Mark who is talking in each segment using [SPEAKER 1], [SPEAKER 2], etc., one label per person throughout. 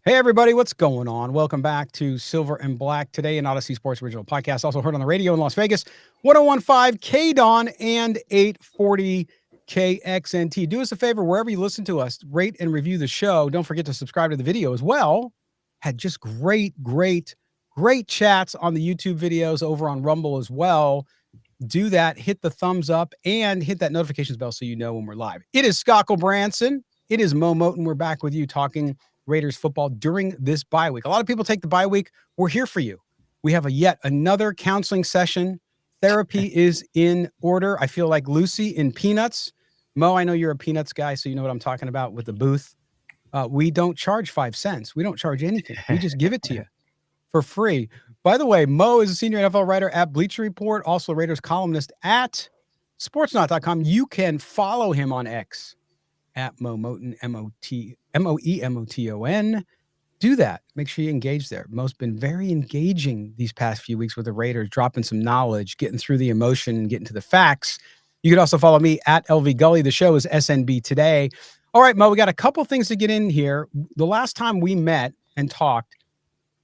[SPEAKER 1] Hey, everybody, what's going on? Welcome back to Silver and Black today, an Odyssey Sports Original podcast, also heard on the radio in Las Vegas, 1015 KDON and 840 KXNT. Do us a favor, wherever you listen to us, rate and review the show. Don't forget to subscribe to the video as well. Had just great chats on the YouTube videos over on Rumble as well. Do that, hit the thumbs up, and hit that notifications bell so you know when we're live. It is Scott Gulbransen. It is Moton. We're back with you talking Raiders football during this bye week. A lot of people take the bye week. We're here for you. We have yet another counseling session. Therapy is in order. I feel like Lucy in Peanuts. Mo, I know you're a Peanuts guy, so you know what I'm talking about with the booth. We don't charge 5 cents. We don't charge anything. We just give it to you for free. By the way, Mo is a senior NFL writer at Bleacher Report, also Raiders columnist at sportsnaut.com. You can follow him on X at Mo Moton, Moemoton. Do that. Make sure you engage there. Mo's been very engaging these past few weeks with the Raiders, dropping some knowledge, getting through the emotion, and getting to the facts. You can also follow me at LV Gully. The show is SNB Today. All right, Mo, we got a couple things to get in here. The last time we met and talked,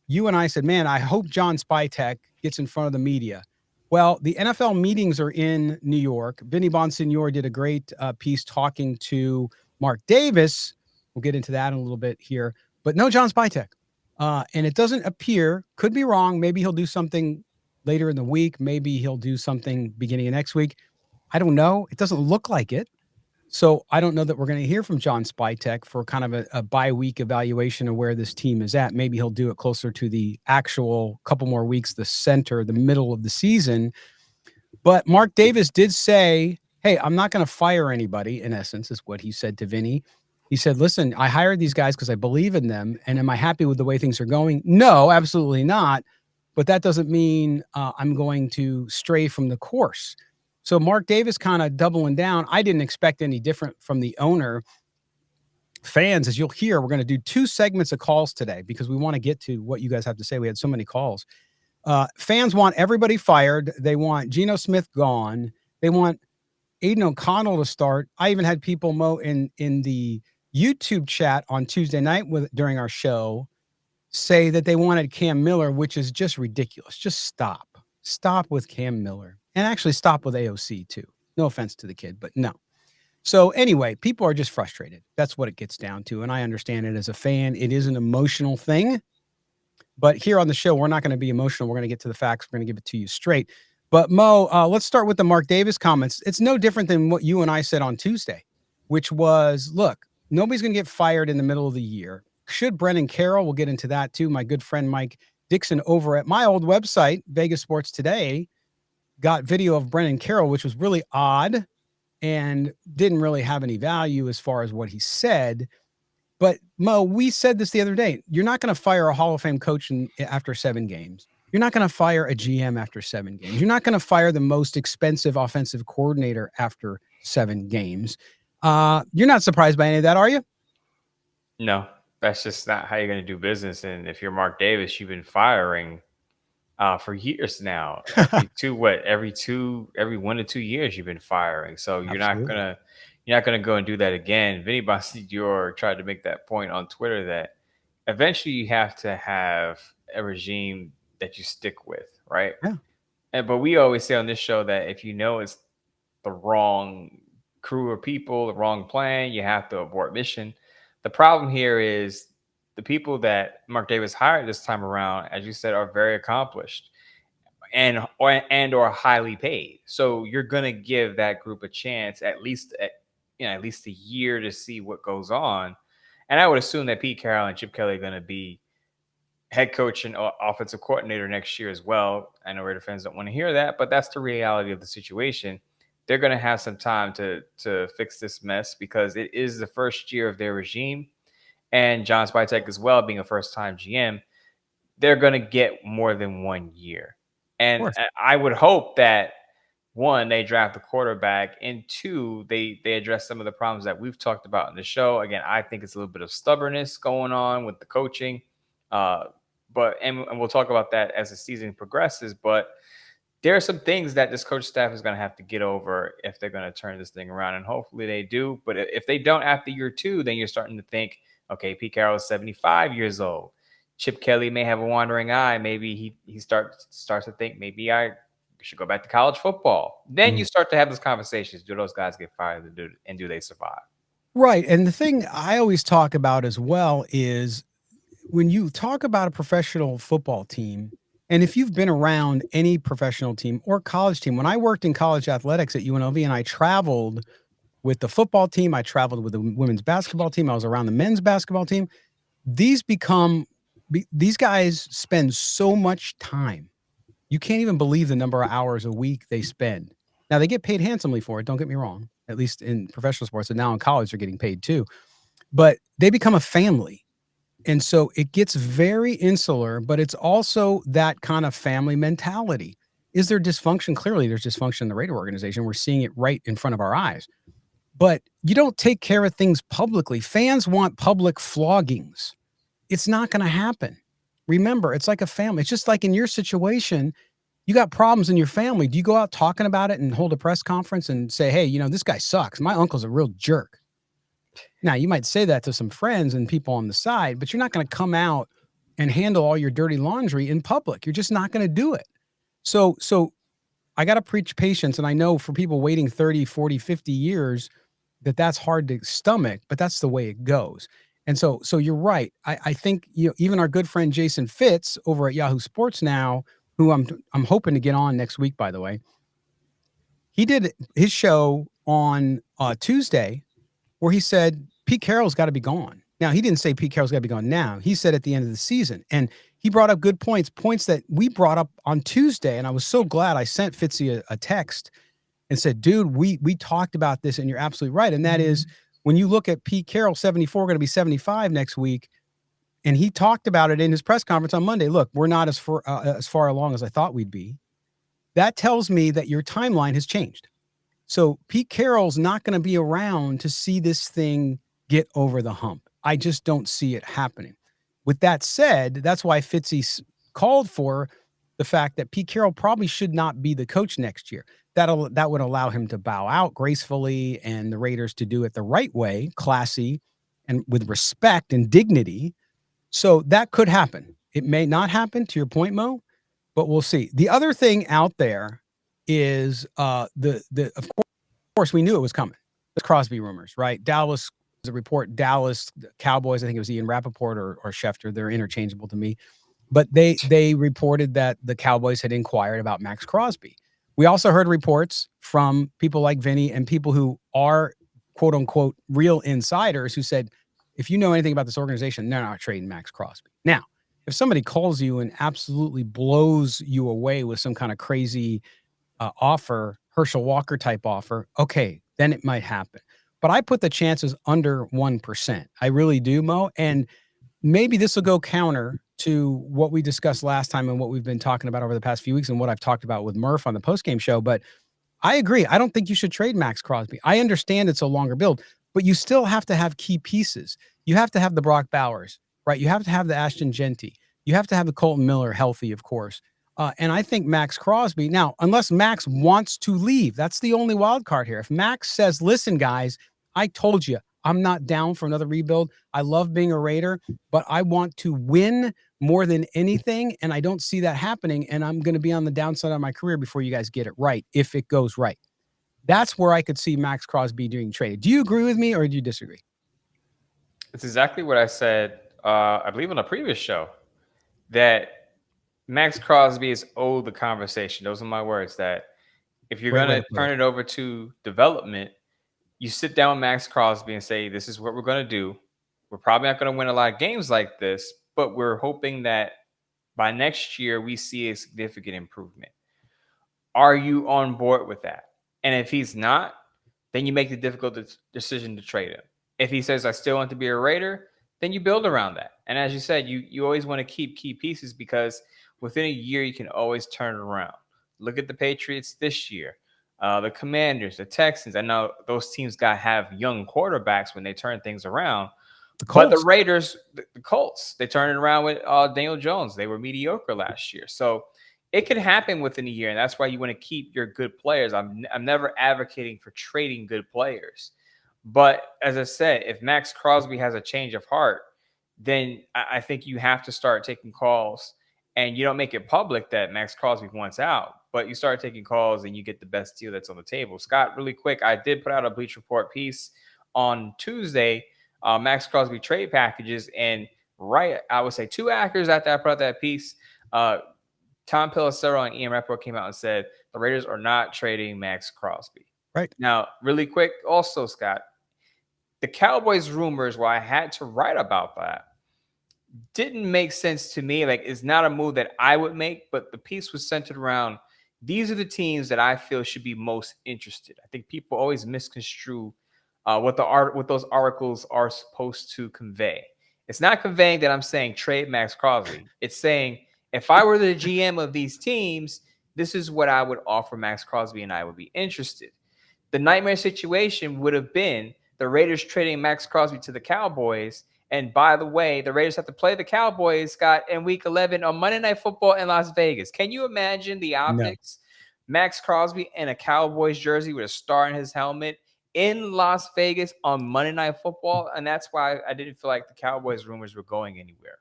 [SPEAKER 1] you and I said, man, I hope John Spytek gets in front of the media. Well, the NFL meetings are in New York. Vinny Bonsignore did a great piece talking to Mark Davis. We'll get into that in a little bit here, but no John Spytek. And it doesn't appear, could be wrong. Maybe he'll do something later in the week. Maybe he'll do something beginning of next week. I don't know. It doesn't look like it. So I don't know that we're going to hear from John Spytek for kind of a bye-week evaluation of where this team is at. Maybe he'll do it closer to the actual couple more weeks, the middle of the season. But Mark Davis did say, hey, I'm not going to fire anybody, in essence, is what he said to Vinny. He said, listen, I hired these guys because I believe in them. And am I happy with the way things are going? No, absolutely not. But that doesn't mean I'm going to stray from the course. So Mark Davis kind of doubling down. I didn't expect any different from the owner. Fans, as you'll hear, we're going to do 2 segments of calls today because we want to get to what you guys have to say. We had so many calls. Fans want everybody fired. They want Geno Smith gone. They want Aiden O'Connell to start. I even had people, Mo, in the YouTube chat on Tuesday night during our show say that they wanted Cam Miller, which is just ridiculous. Just stop. Stop with Cam Miller. And actually stop with AOC too. No offense to the kid, but no. So anyway, people are just frustrated. That's what it gets down to. And I understand it as a fan. It is an emotional thing. But here on the show, we're not going to be emotional. We're going to get to the facts. We're going to give it to you straight. But Mo, let's start with the Mark Davis comments. It's no different than what you and I said on Tuesday, which was, look, nobody's going to get fired in the middle of the year. Should Brennan Carroll, we'll get into that too. My good friend Mike Dixon over at my old website, Vegas Sports Today, got video of Brennan Carroll, which was really odd and didn't really have any value as far as what he said. But Mo, we said this the other day. You're not going to fire a Hall of Fame coach after 7 games. You're not going to fire a GM after 7 games. You're not going to fire the most expensive offensive coordinator after 7 games. You're not surprised by any of that, are you?
[SPEAKER 2] No, that's just not how you're going to do business. And if you're Mark Davis, you've been firing for years now. Every 1 to 2 years, you've been firing. So you're not gonna go and do that again. Vinny Bonsignore tried to make that point on Twitter that eventually you have to have a regime that you stick with, right?
[SPEAKER 1] Yeah.
[SPEAKER 2] But we always say on this show that if you know it's the wrong crew of people, the wrong plan, you have to abort mission. The problem here is the people that Mark Davis hired this time around, as you said, are very accomplished or highly paid. So you're gonna give that group a chance at least a year to see what goes on. And I would assume that Pete Carroll and Chip Kelly are going to be head coach and offensive coordinator next year as well. I know Raider fans don't want to hear that, but that's the reality of the situation. They're going to have some time to fix this mess because it is the first year of their regime. And John Spytek as well, being a first-time GM, they're going to get more than 1 year. And I would hope that, 1, they draft a quarterback, and 2, they address some of the problems that we've talked about in the show. Again, I think it's a little bit of stubbornness going on with the coaching. But we'll talk about that as the season progresses. But there are some things that this coach staff is going to have to get over if they're going to turn this thing around, and hopefully they do. But if they don't after year 2, then you're starting to think, Okay, Pete Carroll is 75 years old. Chip Kelly may have a wandering eye. Maybe he starts to think maybe I should go back to college football. Then you start to have those conversations. Do those guys get fired and do they survive?
[SPEAKER 1] Right, and the thing I always talk about as well is when you talk about a professional football team, and if you've been around any professional team or college team, when I worked in college athletics at UNLV and I traveled with the football team, I traveled with the women's basketball team, I was around the men's basketball team. These become these guys spend so much time. You can't even believe the number of hours a week they spend. Now they get paid handsomely for it, don't get me wrong, at least in professional sports, and now in college they're getting paid too. But they become a family. And so it gets very insular, but it's also that kind of family mentality. Is there dysfunction? Clearly, there's dysfunction in the Raider organization. We're seeing it right in front of our eyes. But you don't take care of things publicly. Fans want public floggings. It's not going to happen. Remember, it's like a family. It's just like in your situation, you got problems in your family. Do you go out talking about it and hold a press conference and say, hey, this guy sucks? My uncle's a real jerk. Now, you might say that to some friends and people on the side, but you're not going to come out and handle all your dirty laundry in public. You're just not going to do it. So I got to preach patience. And I know for people waiting 30, 40, 50 years, that's hard to stomach, but that's the way it goes. And so you're right. I think, even our good friend Jason Fitz over at Yahoo Sports now, who I'm hoping to get on next week, by the way, he did his show on Tuesday where he said Pete Carroll's got to be gone. Now, he didn't say Pete Carroll's got to be gone now. He said at the end of the season. And he brought up good points that we brought up on Tuesday. And I was so glad I sent Fitzy a text and said, dude, we talked about this and you're absolutely right. And that is when you look at Pete Carroll, 74, going to be 75 next week. And he talked about it in his press conference on Monday. Look, we're not as far along as I thought we'd be. That tells me that your timeline has changed. So Pete Carroll's not going to be around to see this thing get over the hump. I just don't see it happening. With that said, that's why Fitzy called for the fact that Pete Carroll probably should not be the coach next year. That would allow him to bow out gracefully and the Raiders to do it the right way, classy and with respect and dignity. So that could happen. It may not happen, to your point, Mo, but we'll see. The other thing out there is of course we knew it was coming. The Crosby rumors, right? Dallas was a report. Dallas the Cowboys, I think it was Ian Rappaport or Schefter. They're interchangeable to me. But they reported that the Cowboys had inquired about Maxx Crosby. We also heard reports from people like Vinny and people who are quote unquote real insiders who said, if you know anything about this organization, they're not trading Maxx Crosby. Now, if somebody calls you and absolutely blows you away with some kind of crazy offer, Herschel Walker type offer, okay, then it might happen. But I put the chances under 1%. I really do, Mo. And maybe this will go counter to what we discussed last time and what we've been talking about over the past few weeks and what I've talked about with Murph on the postgame show. But I agree. I don't think you should trade Maxx Crosby. I understand it's a longer build, but you still have to have key pieces. You have to have the Brock Bowers, right? You have to have the Ashton Genty. You have to have the Colton Miller healthy, of course. And I think Maxx Crosby, now, unless Max wants to leave, that's the only wild card here. If Max says, listen, guys, I told you, I'm not down for another rebuild. I love being a Raider, but I want to win more than anything. And I don't see that happening. And I'm going to be on the downside of my career before you guys get it right, if it goes right. That's where I could see Maxx Crosby being traded. Do you agree with me or do you disagree?
[SPEAKER 2] It's exactly what I said, I believe, on a previous show, that Maxx Crosby is owed the conversation. Those are my words. That if you're
[SPEAKER 1] Great
[SPEAKER 2] going
[SPEAKER 1] way
[SPEAKER 2] to
[SPEAKER 1] to put
[SPEAKER 2] turn
[SPEAKER 1] it.
[SPEAKER 2] it over to development, you sit down with Maxx Crosby and say, this is what we're going to do. We're probably not going to win a lot of games like this, but we're hoping that by next year we see a significant improvement. Are you on board with that? And if he's not, then you make the difficult decision to trade him. If he says, I still want to be a Raider, then you build around that. And as you said, you always want to keep key pieces because within a year, you can always turn it around. Look at the Patriots this year, the Commanders, the Texans. I know those teams have young quarterbacks when they turn things around. But the Raiders, the Colts, they turned it around with Daniel Jones. They were mediocre last year. So it could happen within a year. And that's why you want to keep your good players. I'm never advocating for trading good players. But as I said, if Maxx Crosby has a change of heart, then I think you have to start taking calls, and you don't make it public that Maxx Crosby wants out, but you start taking calls and you get the best deal that's on the table. Scott, really quick, I did put out a Bleach Report piece on Tuesday, Maxx Crosby trade packages, and right, I would say 2 hours after I put out that piece, uh, Tom Pelissero and Ian Rappaport came out and said the Raiders are not trading Maxx Crosby.
[SPEAKER 1] Right.
[SPEAKER 2] Now, really quick, also, Scott, the Cowboys rumors, why I had to write about that, didn't make sense to me. Like, it's not a move that I would make, but the piece was centered around these are the teams that I feel should be most interested. I think people always misconstrue what those articles are supposed to convey. It's not conveying that I'm saying trade Maxx Crosby. It's saying if I were the GM of these teams, this is what I would offer Maxx Crosby, and I would be interested. The nightmare situation would have been the Raiders trading Maxx Crosby to the Cowboys. And by the way, the Raiders have to play the Cowboys, Scott, in week 11 on Monday Night Football in Las Vegas. Can you imagine the
[SPEAKER 1] No.
[SPEAKER 2] optics? Maxx Crosby in a Cowboys jersey with a star in his helmet in Las Vegas on Monday Night Football. And that's why I didn't feel like the Cowboys rumors were going anywhere.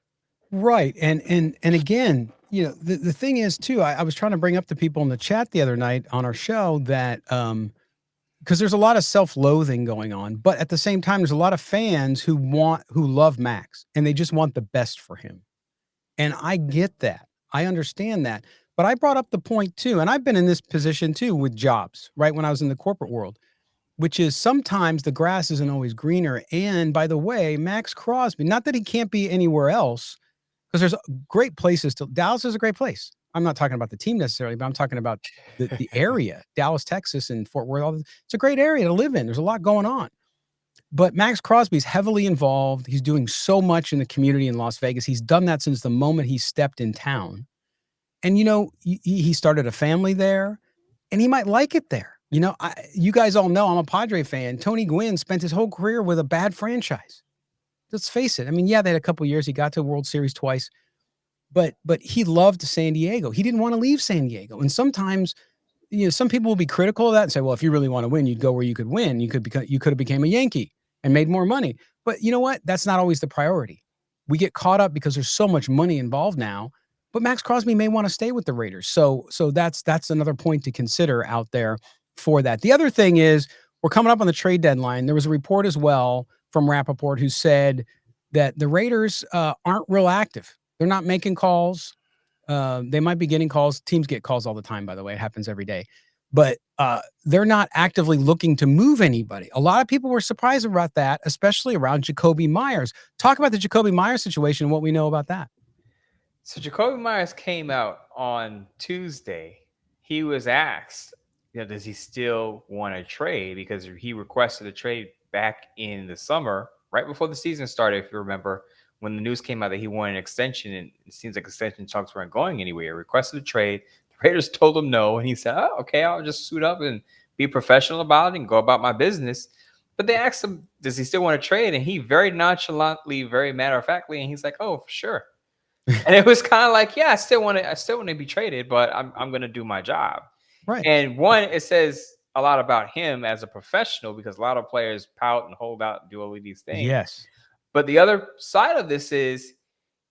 [SPEAKER 1] Right. And again, the thing is too, I was trying to bring up to people in the chat the other night on our show that because there's a lot of self-loathing going on, but at the same time, there's a lot of fans who love Max and they just want the best for him. And I get that. I understand that. But I brought up the point too, and I've been in this position too with jobs, right? When I was in the corporate world, which is sometimes the grass isn't always greener. And by the way, Maxx Crosby, not that he can't be anywhere else, because there's great places to Dallas is a great place. I'm not talking about the team necessarily, but I'm talking about the area, Dallas, Texas, and Fort Worth. It's a great area to live in. There's a lot going on. But Maxx Crosby's heavily involved. He's doing so much in the community in Las Vegas. He's done that since the moment he stepped in town. And, he started a family there, and he might like it there. You guys all know I'm a Padre fan. Tony Gwynn spent his whole career with a bad franchise. Let's face it. I mean, yeah, they had a couple of years. He got to a World Series twice, but he loved San Diego. He didn't want to leave San Diego. And sometimes, some people will be critical of that and say, well, if you really want to win, you'd go where you could win. You could have became a Yankee and made more money. But you know what? That's not always the priority. We get caught up because there's so much money involved now. But Maxx Crosby may want to stay with the Raiders. So that's another point to consider out there for that. The other thing is we're coming up on the trade deadline. There was a report as well from Rappaport who said that the Raiders aren't real active. They're not making calls. They might be getting calls. Teams get calls all the time, by the way. It happens every day. But they're not actively looking to move anybody. A lot of people were surprised about that, especially around Jakobi Meyers. Talk about the Jakobi Meyers situation and what we know about that.
[SPEAKER 2] So Jakobi Meyers came out on Tuesday. He was asked, does he still want to trade? Because he requested a trade back in the summer, right before the season started, if you remember, when the news came out that he wanted an extension, and it seems like extension talks weren't going anywhere. He requested a trade. The Raiders told him no, and he said, oh, okay, I'll just suit up and be professional about it and go about my business. But they asked him, does he still want to trade? And he very nonchalantly, very matter-of-factly, and he's like, oh, for sure. And it was kind of like, yeah, I still want to be traded, but I'm going to do my job.
[SPEAKER 1] Right.
[SPEAKER 2] And one, it says a lot about him as a professional because a lot of players pout and hold out and do all of these things.
[SPEAKER 1] Yes.
[SPEAKER 2] But the other side of this is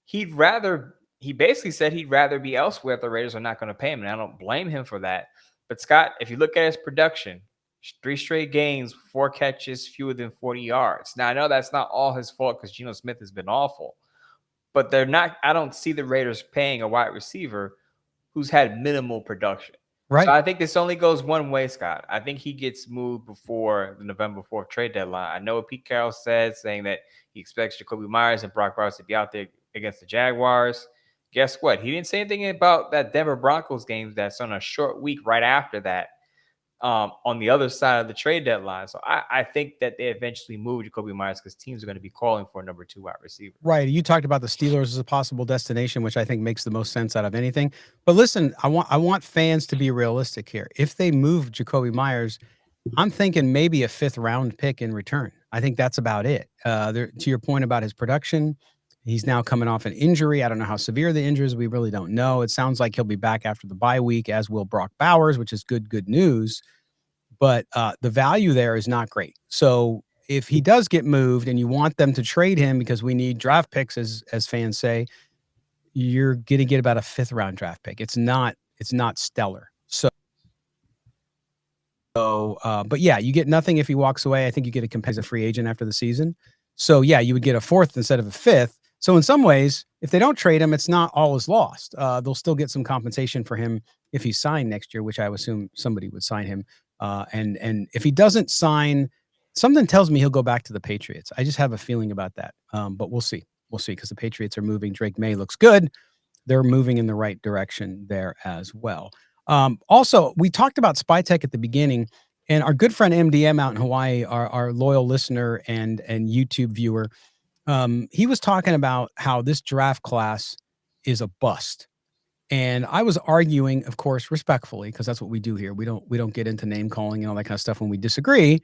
[SPEAKER 2] he basically said he'd rather be elsewhere if the Raiders are not going to pay him. And I don't blame him for that. But Scott, if you look at his production, 3 straight games, 4 catches, fewer than 40 yards. Now, I know that's not all his fault because Geno Smith has been awful. But I don't see the Raiders paying a wide receiver who's had minimal production.
[SPEAKER 1] Right.
[SPEAKER 2] So I think this only goes one way, Scott. I think he gets moved before the November 4th trade deadline. I know what Pete Carroll said, saying that he expects Jakobi Meyers and Brock Bowers to be out there against the Jaguars. Guess what? He didn't say anything about that Denver Broncos game that's on a short week right after that. On the other side of the trade deadline. So I think that they eventually move Jakobi Meyers because teams are going to be calling for a number 2 wide receiver.
[SPEAKER 1] Right. You talked about the Steelers as a possible destination, which I think makes the most sense out of anything. But listen, I want fans to be realistic here. If they move Jakobi Meyers, I'm thinking maybe a 5th round pick in return. I think that's about it. To your point about his production, he's now coming off an injury. I don't know how severe the injury is. We really don't know. It sounds like he'll be back after the bye week, as will Brock Bowers, which is good news. But the value there is not great. So if he does get moved and you want them to trade him because we need draft picks, as fans say, you're going to get about a 5th round draft pick. It's not stellar. But yeah, you get nothing if he walks away. I think you get a competitive free agent after the season. So yeah, you would get a 4th instead of a 5th. So in some ways, if they don't trade him, it's not all is lost. They'll still get some compensation for him if he's signed next year, which I would assume somebody would sign him. And if he doesn't sign, something tells me he'll go back to the Patriots. I just have a feeling about that. But we'll see. We'll see, because the Patriots are moving. Drake May looks good. They're moving in the right direction there as well. Also, we talked about Spy Tech at the beginning, and our good friend MDM out in Hawaii, our loyal listener and YouTube viewer, he was talking about how this draft class is a bust. And I was arguing, of course, respectfully, because that's what we do here. We don't get into name calling and all that kind of stuff when we disagree.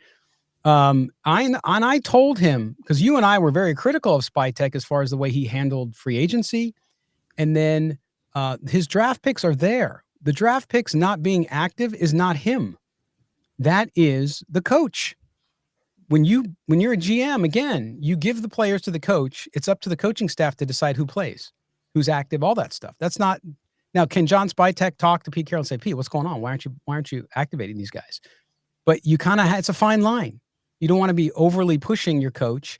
[SPEAKER 1] I told him, because you and I were very critical of Spy Tech as far as the way he handled free agency, and then his draft picks are there. The draft picks not being active is not him. That is the coach. When you're a GM, again, you give the players to the coach. It's up to the coaching staff to decide who plays, who's active, all that stuff. That's not. Now, can John Spytek talk to Pete Carroll and say, Pete, what's going on? Why aren't you activating these guys? But you kind of it's a fine line. You don't want to be overly pushing your coach.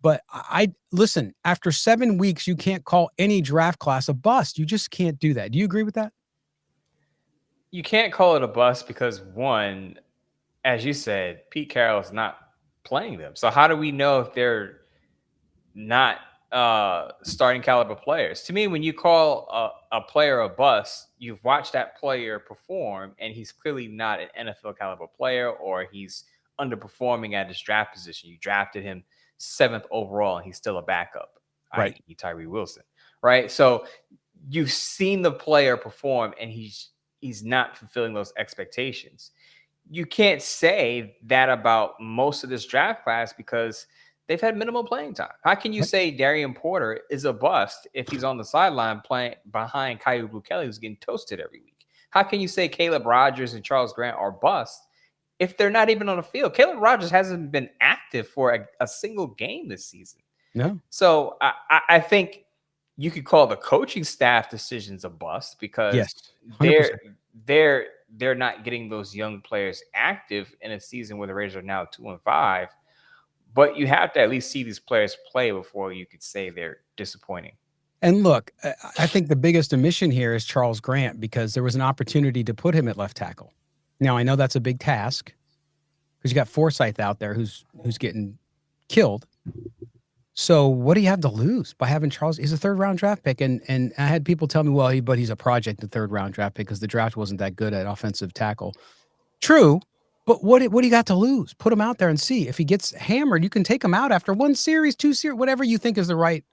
[SPEAKER 1] But I listen, after 7 weeks, you can't call any draft class a bust. You just can't do that. Do you agree with that?
[SPEAKER 2] You can't call it a bust because, one, as you said, Pete Carroll is not playing them. So how do we know if they're not starting caliber players? To me, when you call a player a bust, you've watched that player perform, and he's clearly not an NFL caliber player, or he's underperforming at his draft position. You drafted him 7th overall, and he's still a backup,
[SPEAKER 1] right?
[SPEAKER 2] i.e. Tyree Wilson, right? So you've seen the player perform, and he's not fulfilling those expectations. You can't say that about most of this draft class because they've had minimal playing time. How can you say Darian Porter is a bust if he's on the sideline playing behind Kyu Blu Kelly, who's getting toasted every week? How can you say Caleb Rogers and Charles Grant are bust if they're not even on the field? Caleb Rogers hasn't been active for a single game this season.
[SPEAKER 1] No.
[SPEAKER 2] So I think you could call the coaching staff decisions a bust because
[SPEAKER 1] yes,
[SPEAKER 2] they're not getting those young players active in a season where the Raiders are now 2-5. But you have to at least see these players play before you could say they're disappointing.
[SPEAKER 1] And look, I think the biggest omission here is Charles Grant, because there was an opportunity to put him at left tackle. Now, I know that's a big task because you got Forsyth out there who's getting killed. So what do you have to lose by having Charles? He's a 3rd round draft pick. And I had people tell me, well, but he's a project, the 3rd round draft pick, because the draft wasn't that good at offensive tackle. True. But what do you got to lose? Put him out there and see. If he gets hammered, you can take him out after 1 series, 2 series, whatever you think is the right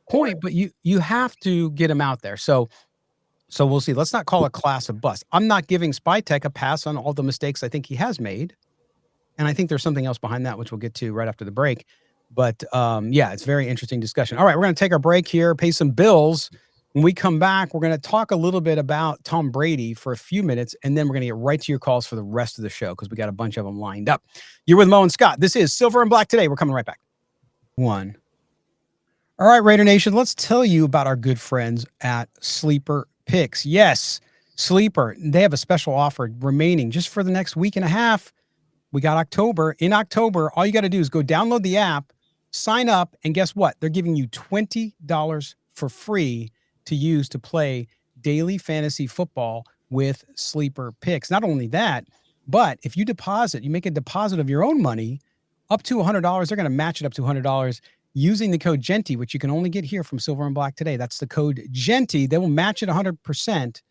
[SPEAKER 1] point. But you have to get him out there. So we'll see. Let's not call a class a bust. I'm not giving Spy Tech a pass on all the mistakes I think he has made. And I think there's something else behind that, which we'll get to right after the break. But yeah, it's a very interesting discussion. All right, we're going to take our break here, pay some bills. When we come back, we're going to talk a little bit about Tom Brady for a few minutes, and then we're going to get right to your calls for the rest of the show because we got a bunch of them lined up. You're with Mo and Scott. This is Silver and Black Today. We're coming right back. All right, Raider Nation, let's tell you about our good friends at Sleeper Picks. Yes, Sleeper. They have a special offer remaining just for the next week and a half. We got October. In October, all you got to do is go download the app, sign up, and guess what? They're giving you $20 for free to use to play daily fantasy football with Sleeper Picks. Not only that, but if you make a deposit of your own money up to $100, they're going to match it up to $100 using the code GENTY, which you can only get here from Silver and Black Today. That's the code GENTY. They will match it 100%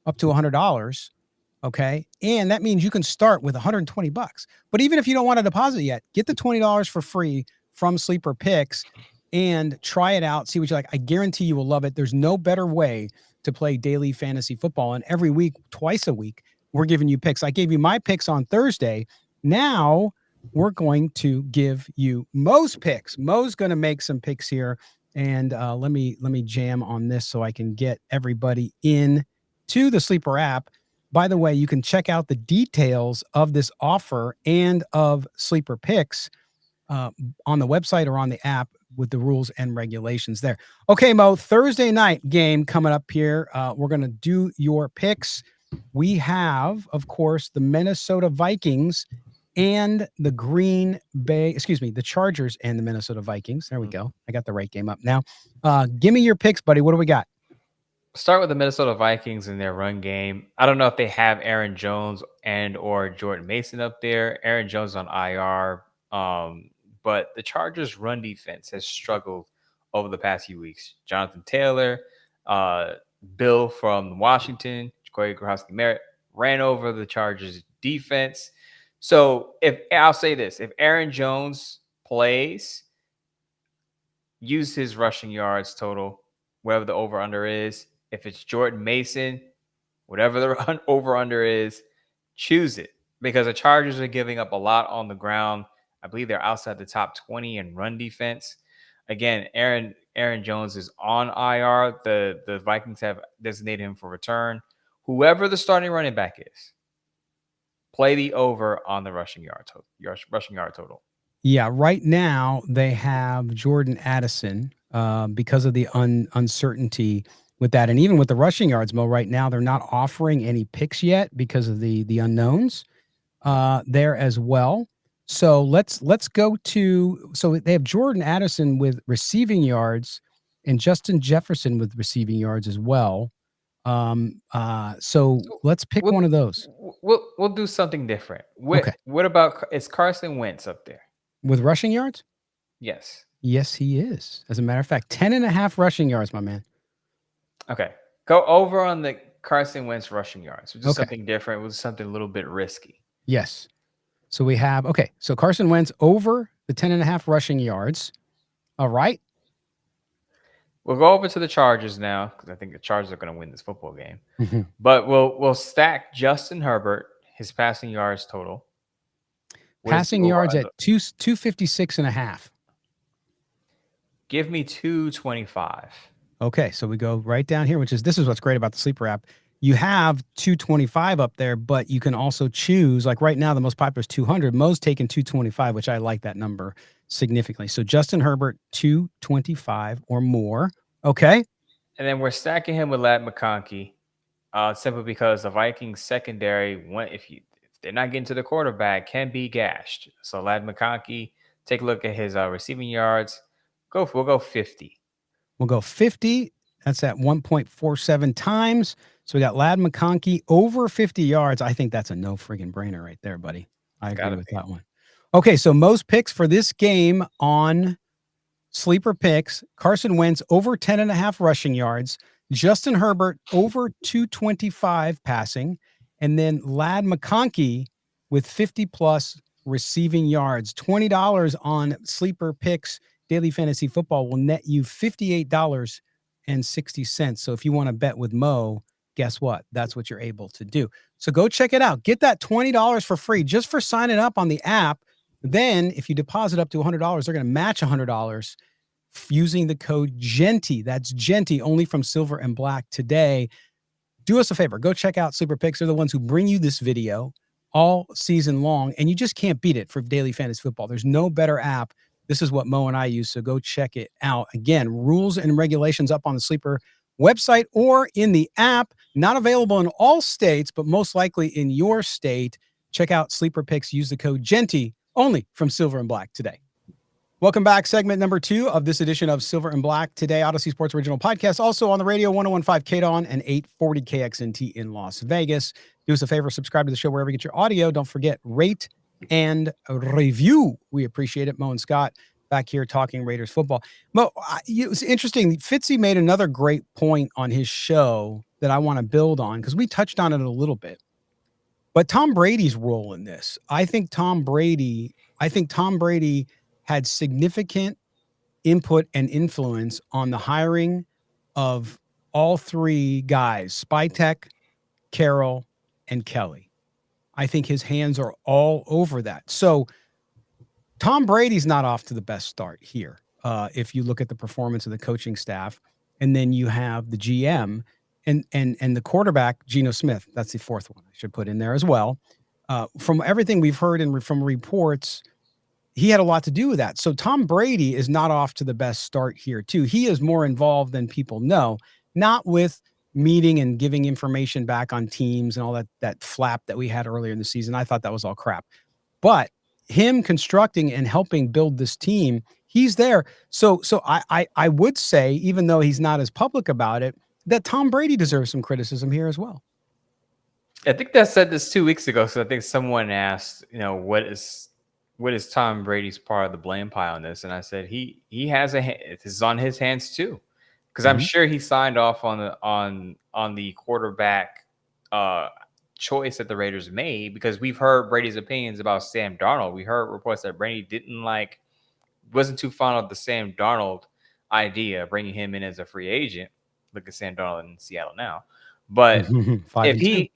[SPEAKER 1] up to $100. Okay. And that means you can start with $120. But even if you don't want to deposit yet, get the $20 for free from Sleeper Picks and try it out. See what you like. I guarantee you will love it. There's no better way to play daily fantasy football. And every week, twice a week, we're giving you picks. I gave you my picks on Thursday. Now we're going to give you Mo's picks. Mo's going to make some picks here. And let me jam on this so I can get everybody in to the Sleeper app. By the way, you can check out the details of this offer and of Sleeper Picks on the website or on the app with the rules and regulations there. Okay, Mo, Thursday night game coming up here. We're going to do your picks. We have, of course, the Minnesota Vikings and the the Chargers and the Minnesota Vikings. There we go. I got the right game up now. Give me your picks, buddy. What do we got?
[SPEAKER 2] Start with the Minnesota Vikings and their run game. I don't know if they have Aaron Jones and or Jordan Mason up there. Aaron Jones on IR. But the Chargers' run defense has struggled over the past few weeks. Jonathan Taylor, Bill from Washington, Jakobi Meyers ran over the Chargers' defense. So I'll say this, if Aaron Jones plays, use his rushing yards total, whatever the over-under is. If it's Jordan Mason, whatever the over-under is, choose it. Because the Chargers are giving up a lot on the ground. I believe they're outside the top 20 in run defense. Again, Aaron Jones is on IR. The Vikings have designated him for return. Whoever the starting running back is, play the over on the rushing yard total.
[SPEAKER 1] Yeah, right now they have Jordan Addison because of the uncertainty with that. And even with the rushing yards, Mo, right now they're not offering any picks yet because of the unknowns there as well. So let's go to, so they have Jordan Addison with receiving yards and Justin Jefferson with receiving yards as well. So let's pick one of those.
[SPEAKER 2] We'll do something different.
[SPEAKER 1] Okay.
[SPEAKER 2] What about, is Carson Wentz up there?
[SPEAKER 1] With rushing yards?
[SPEAKER 2] Yes.
[SPEAKER 1] Yes, he is. As a matter of fact, 10.5 rushing yards, my man.
[SPEAKER 2] Okay. Go over on the Carson Wentz rushing yards. We'll do something different. We'll do something a little bit risky.
[SPEAKER 1] Yes. So we have, so Carson Wentz over the 10.5 rushing yards. All right.
[SPEAKER 2] We'll go over to the Chargers now because I think the Chargers are going to win this football game.
[SPEAKER 1] Mm-hmm.
[SPEAKER 2] But we'll stack Justin Herbert, his passing yards total.
[SPEAKER 1] Passing yards at 256.5.
[SPEAKER 2] Give me 225.
[SPEAKER 1] Okay, so we go right down here, this is what's great about the Sleeper app. You have 225 up there, but you can also choose, like right now, the most popular is 200. Mo's taking 225, which I like that number significantly. So Justin Herbert, 225 or more. Okay.
[SPEAKER 2] And then we're stacking him with Ladd McConkey, simply because the Vikings secondary, if they're not getting to the quarterback, can be gashed. So Ladd McConkey, take a look at his receiving yards. We'll go 50.
[SPEAKER 1] We'll go 50. That's at 1.47 times. So we got Ladd McConkey over 50 yards. I think that's a no friggin' brainer right there, buddy. I agree with that one. Okay, so most picks for this game on Sleeper Picks: Carson Wentz over 10.5 rushing yards, Justin Herbert over 225 passing, and then Ladd McConkey with 50 plus receiving yards. $20 on Sleeper Picks Daily Fantasy Football will net you $58.60. So if you want to bet with Mo, guess what? That's what you're able to do. So go check it out. Get that $20 for free just for signing up on the app. Then if you deposit up to $100, they're going to match $100 using the code GENTY. That's GENTY, only from Silver and Black today. Do us a favor. Go check out Sleeper Picks. They're the ones who bring you this video all season long, and you just can't beat it for daily fantasy football. There's no better app. This is what Mo and I use, so go check it out. Again, rules and regulations up on the Sleeper website or in the app. Not available in all states, but most likely in your state. Check out Sleeper Picks. Use the code GENTY, only from Silver and Black today. Welcome back. Segment number 2 of this edition of Silver and Black Today, Odyssey Sports Original Podcast. Also on the radio, 101.5 KDON and 840 KXNT in Las Vegas. Do us a favor, subscribe to the show wherever you get your audio. Don't forget, rate and review. We appreciate it. Mo and Scott back here talking Raiders football. Mo, it was interesting. Fitzy made another great point on his show that I want to build on because we touched on it a little bit. But Tom Brady's role in this, I think Tom Brady had significant input and influence on the hiring of all three guys, Spytek, Carroll, and Kelly. I think his hands are all over that. So Tom Brady's not off to the best start here. If you look at the performance of the coaching staff, and then you have the GM and the quarterback, Geno Smith. That's the fourth one I should put in there as well. From everything we've heard and from reports, he had a lot to do with that. So Tom Brady is not off to the best start here, too. He is more involved than people know, not with meeting and giving information back on teams and all that flap that we had earlier in the season. I thought that was all crap. But him constructing and helping build this team, he's there. So I would say, even though he's not as public about it, that Tom Brady deserves some criticism here as well.
[SPEAKER 2] I think I said this 2 weeks ago. So I think someone asked, what is Tom Brady's part of the blame pile in this? And I said he has it is on his hands too, because I'm
[SPEAKER 1] Mhm.
[SPEAKER 2] sure he signed off on the quarterback choice that the Raiders made, because we've heard Brady's opinions about Sam Darnold. We heard reports that Brady wasn't too fond of the Sam Darnold idea, bringing him in as a free agent. Look at Sam Darnold in Seattle now. But
[SPEAKER 1] 5-2.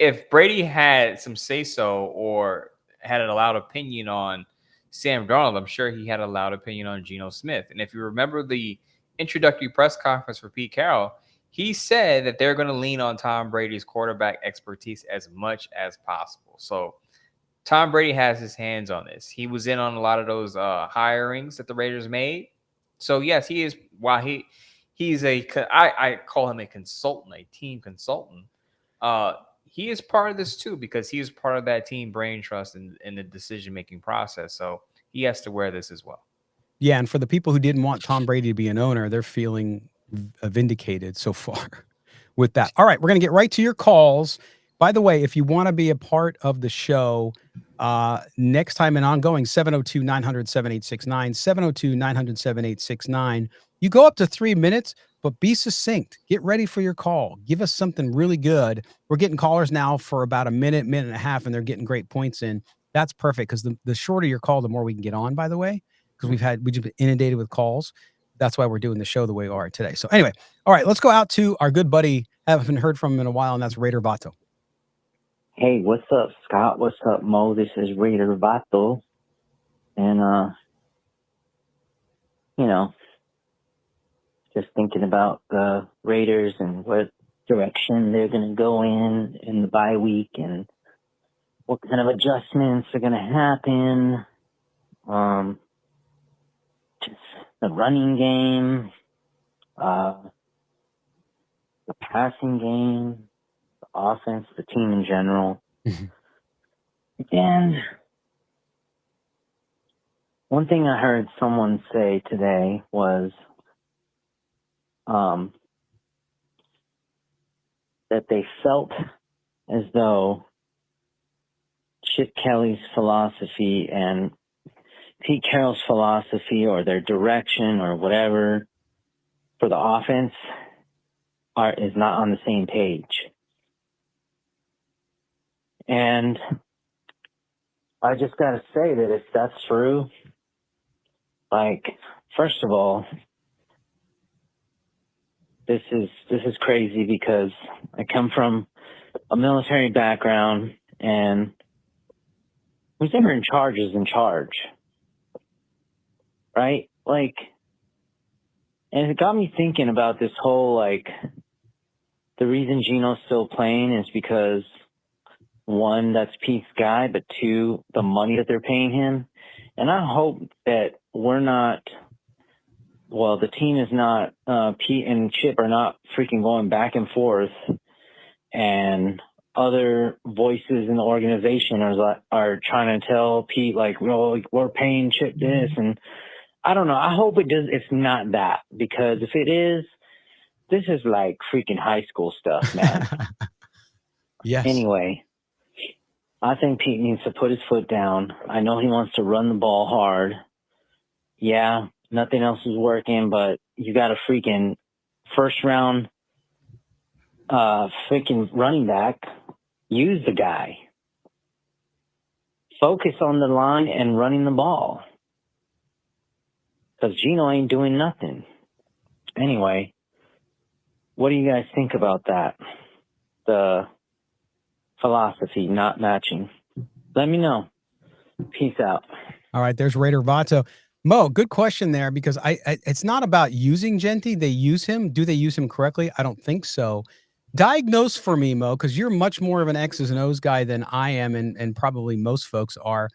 [SPEAKER 2] if Brady had some say so, or had a loud opinion on Sam Darnold, I'm sure he had a loud opinion on Geno Smith. And if you remember the introductory press conference for Pete Carroll, he said that they're going to lean on Tom Brady's quarterback expertise as much as possible. So Tom Brady has his hands on this. He was in on a lot of those hirings that the Raiders made. So yes, he is. While he's I call him a consultant, a team consultant. He is part of this too, because he is part of that team brain trust in the decision making process. So he has to wear this as well.
[SPEAKER 1] Yeah, and for the people who didn't want Tom Brady to be an owner, they're feeling vindicated so far with that. All right, we're going to get right to your calls. By the way, if you want to be a part of the show next time and ongoing, 702-900-7869, 702-900-7869. You go up to 3 minutes, but be succinct. Get ready for your call. Give us something really good. We're getting callers now for about a minute, minute and a half, and they're getting great points in. That's perfect, because the shorter your call, the more we can get on, by the way, because we've just been inundated with calls. That's why we're doing the show the way we are today. So anyway, all right, let's go out to our good buddy. Haven't heard from him in a while, and that's Raider Vato.
[SPEAKER 3] Hey, what's up, Scott? What's up, Mo? This is Raider Vato. And, just thinking about the Raiders and what direction they're going to go in the bye week, and what kind of adjustments are going to happen. Just the running game, the passing game, the offense, the team in general. And one thing I heard someone say today was that they felt as though Chip Kelly's philosophy and Pete Carroll's philosophy, or their direction or whatever for the offense, is not on the same page. And I just got to say that if that's true, first of all, this is crazy, because I come from a military background, and who's ever in charge is in charge, right? And it got me thinking about this whole, the reason Geno's still playing is because, one, that's Pete's guy, but two, the money that they're paying him. And I hope that the team is not, Pete and Chip are not freaking going back and forth, and other voices in the organization are trying to tell Pete, we're paying Chip this, and I don't know. I hope it's not that, because if it is, this is like freaking high school stuff, man.
[SPEAKER 1] Yes.
[SPEAKER 3] Anyway, I think Pete needs to put his foot down. I know he wants to run the ball hard. Yeah, nothing else is working, but you got a freaking first round freaking running back. Use the guy. Focus on the line and running the ball, because Geno ain't doing nothing. Anyway, what do you guys think about that? The philosophy not matching. Let me know. Peace out.
[SPEAKER 1] All right, there's Raider Vato. Mo, good question there, because I it's not about using Genty. They use him. Do they use him correctly? I don't think so. Diagnose for me, Mo, because you're much more of an X's and O's guy than I am, and probably most folks are.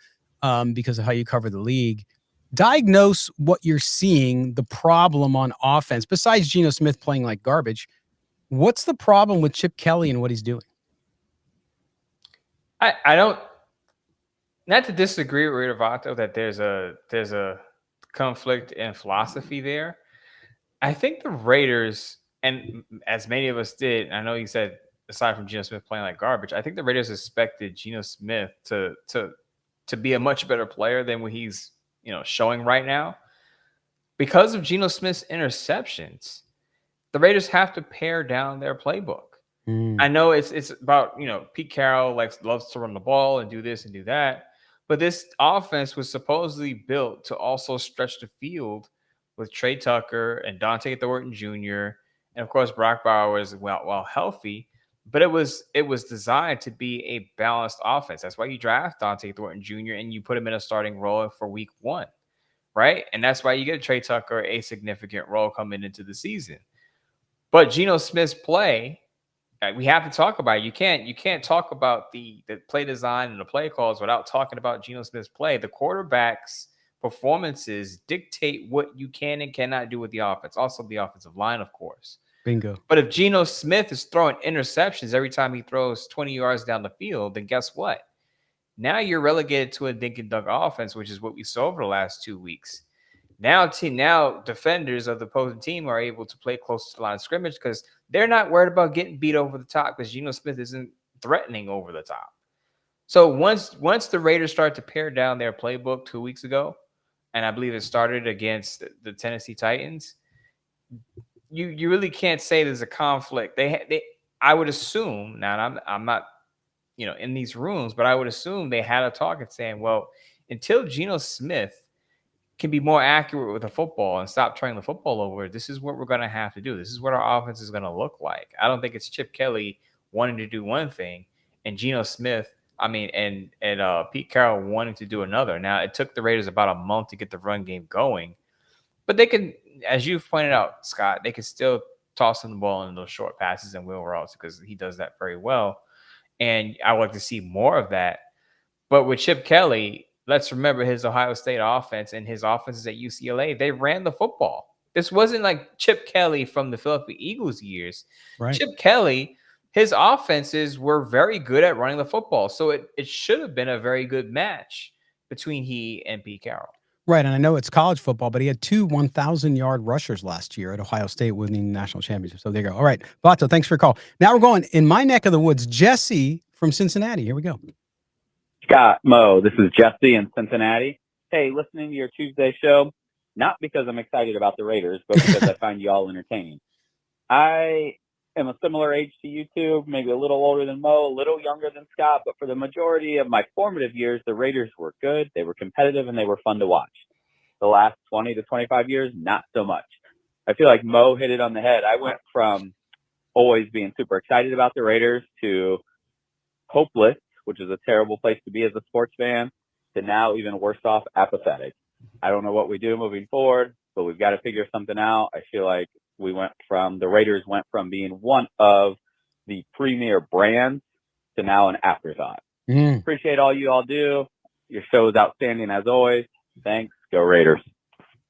[SPEAKER 1] because of how you cover the league. Diagnose what you're seeing, the problem on offense, besides Geno Smith playing like garbage. What's the problem with Chip Kelly and what he's doing?
[SPEAKER 2] I don't, not to disagree with Ravato that there's a conflict in philosophy there. I think the Raiders, and as many of us did, I know you said aside from Geno Smith playing like garbage, I think the Raiders expected Geno Smith to be a much better player than what he's showing right now. Because of Geno Smith's interceptions, the Raiders have to pare down their playbook. I know it's about Pete Carroll loves to run the ball and do this and do that, but this offense was supposedly built to also stretch the field with Trey Tucker and Dante Thornton Jr. and of course Brock Bowers while healthy. But it was designed to be a balanced offense. That's why you draft Dante Thornton Jr. and you put him in a starting role for Week 1, right? And that's why you get Trey Tucker a significant role coming into the season. But Geno Smith's play, we have to talk about it. You can't talk about the play design and the play calls without talking about Geno Smith's play. The quarterback's performances dictate what you can and cannot do with the offense. Also, the offensive line, of course.
[SPEAKER 1] Bingo.
[SPEAKER 2] But if Geno Smith is throwing interceptions every time he throws 20 yards down the field, then guess what? Now you're relegated to a dink and dunk offense, which is what we saw over the last 2 weeks. Now defenders of the opposing team are able to play close to the line of scrimmage because they're not worried about getting beat over the top because Geno Smith isn't threatening over the top. So once the Raiders start to pare down their playbook 2 weeks ago, and I believe it started against the Tennessee Titans, you really can't say there's a conflict. I would assume, now I'm not in these rooms, but I would assume they had a talk and saying, well, until Geno Smith can be more accurate with the football and stop turning the football over, this is what we're going to have to do. This is what our offense is going to look like. I don't think it's Chip Kelly wanting to do one thing and Geno Smith, and Pete Carroll wanting to do another. Now, it took the Raiders about a month to get the run game going, but they can, as you've pointed out, Scott, they can still toss him the ball in those short passes and wheel routes because he does that very well. And I would like to see more of that. But with Chip Kelly, let's remember his Ohio State offense and his offenses at UCLA, they ran the football. This wasn't like Chip Kelly from the Philadelphia Eagles years.
[SPEAKER 1] Right.
[SPEAKER 2] Chip Kelly, his offenses were very good at running the football. So it should have been a very good match between he and Pete Carroll.
[SPEAKER 1] Right, and I know it's college football, but he had 2 1,000-yard rushers last year at Ohio State winning the national championship. So there you go. All right, Vato, thanks for your call. Now we're going in my neck of the woods. Jesse from Cincinnati. Here we go.
[SPEAKER 4] Scott, Mo, this is Jesse in Cincinnati. Hey, listening to your Tuesday show, not because I'm excited about the Raiders, but because I find you all entertaining. I am a similar age to you two, maybe a little older than Mo, a little younger than Scott, but for the majority of my formative years, the Raiders were good, they were competitive, and they were fun to watch. The last 20 to 25 years, not so much. I feel like Mo hit it on the head. I went from always being super excited about the Raiders to hopeless, which is a terrible place to be as a sports fan, to now even worse off, apathetic. I don't know what we do moving forward, but we've got to figure something out. I feel like the Raiders went from being one of the premier brands to now an afterthought. Appreciate all you all do. Your show is outstanding as always. Thanks. Go Raiders.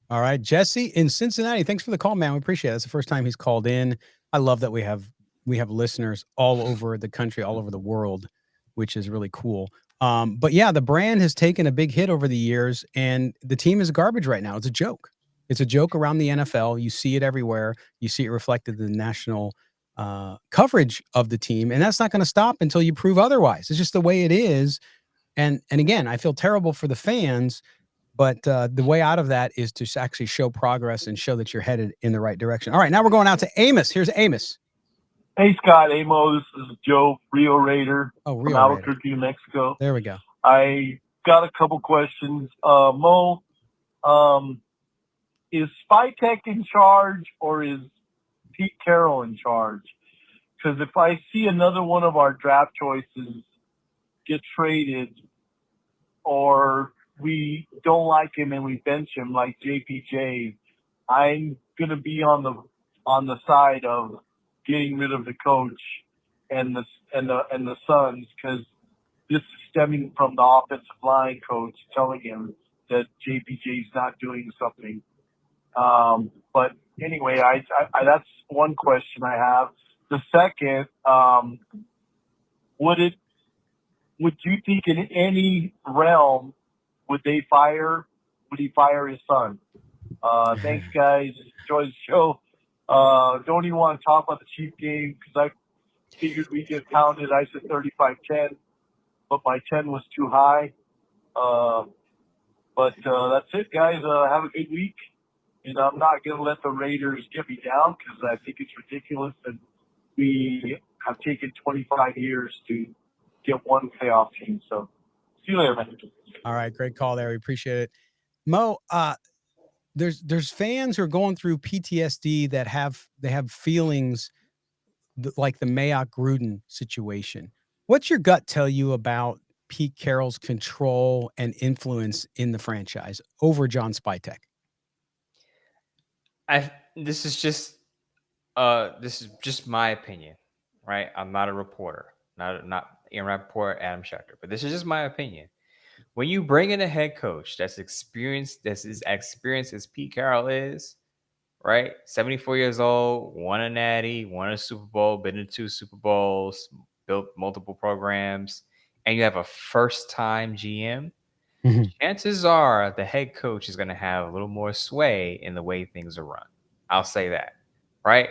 [SPEAKER 1] All right, Jesse in Cincinnati. Thanks for the call, man. We appreciate it. It's the first time he's called in. I love that we have listeners all over the country, all over the world, which is really cool. But yeah, the brand has taken a big hit over the years, and the team is garbage right now. It's a joke. It's a joke around the NFL. You see it everywhere. You see it reflected in the national coverage of the team, and that's not going to stop until you prove otherwise. It's just the way it is. And again, I feel terrible for the fans, but the way out of that is to actually show progress and show that you're headed in the right direction. All right, now we're going out to Amos. Here's Amos.
[SPEAKER 5] Hey, Scott, Amo, this is Joe, Rio Raider from Albuquerque, New Mexico.
[SPEAKER 1] There we go.
[SPEAKER 5] I got a couple questions. Mo, is Spytek in charge or is Pete Carroll in charge? Because if I see another one of our draft choices get traded or we don't like him and we bench him like JPJ, I'm going to be on the side of getting rid of the coach and the Suns, because this is stemming from the offensive line coach telling him that JPJ's not doing something. But anyway, I that's one question I have. The second, would you think in any realm would he fire his son? Thanks, guys. Enjoy the show. Don't even want to talk about the Chief game because I figured we get pounded. I said 35-10, but my 10 was too high. But that's it, guys. Have a good week. And I'm not going to let the Raiders get me down because I think it's ridiculous that we have taken 25 years to get one playoff team. So see you later, man.
[SPEAKER 1] All right, great call there. We appreciate it. Mo, there's fans who are going through PTSD that have feelings like the Mayock Gruden situation. What's your gut tell you about Pete Carroll's control and influence in the franchise over John Spytek?
[SPEAKER 2] This is just my opinion, right? I'm not a reporter, not Aaron Rappaport, Adam Schefter, but this is just my opinion. When you bring in a head coach that's experienced, that's as experienced as Pete Carroll is, right? 74 years old, won a natty, won a Super Bowl, been to 2 Super Bowls, built multiple programs, and you have a first-time GM, chances are the head coach is going to have a little more sway in the way things are run. I'll say that, right?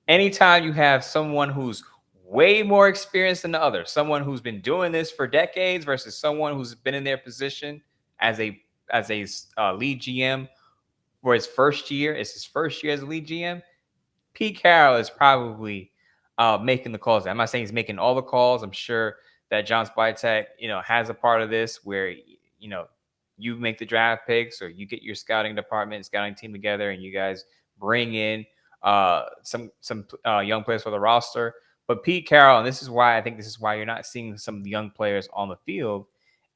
[SPEAKER 2] Anytime you have someone who's way more experienced than the other, someone who's been doing this for decades versus someone who's been in their position as a lead GM for his first year, it's his first year as a lead GM, Pete Carroll is probably making the calls. I'm not saying he's making all the calls. I'm sure that John Spytek, has a part of this where, you make the draft picks or you get your scouting team together and you guys bring in some young players for the roster. But Pete Carroll, and this is why you're not seeing some of the young players on the field,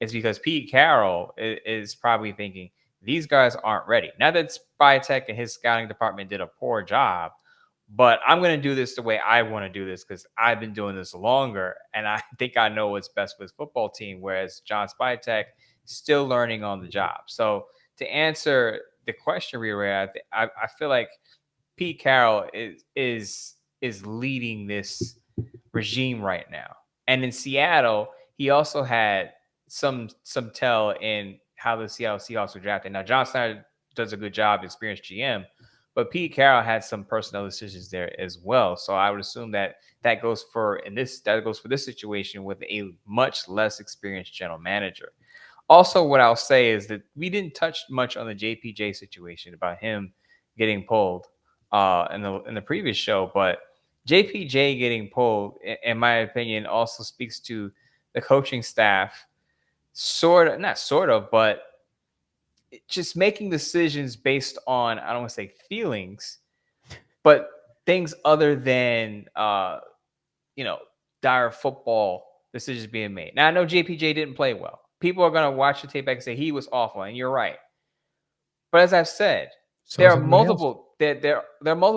[SPEAKER 2] is because Pete Carroll is probably thinking these guys aren't ready. Not that Spytek and his scouting department did a poor job, but I'm going to do this the way I want to do this because I've been doing this longer and I think I know what's best for his football team, whereas John Spytek still learning on the job. So to answer the question, I feel like Pete Carroll is leading this regime right now. And in Seattle, he also had some tell in how the Seattle Seahawks were drafted. Now, John Snyder does a good job, experienced GM, but Pete Carroll had some personnel decisions there as well. So I would assume that goes for this situation with a much less experienced general manager. Also, what I'll say is that we didn't touch much on the JPJ situation about him getting pulled in the previous show, but JPJ getting pulled, in my opinion, also speaks to the coaching staff, but just making decisions based on, I don't want to say feelings, but things other than dire football decisions being made. Now I know JPJ didn't play well. People are going to watch the tape back and say he was awful, and you're right. But as I've said, there are multiple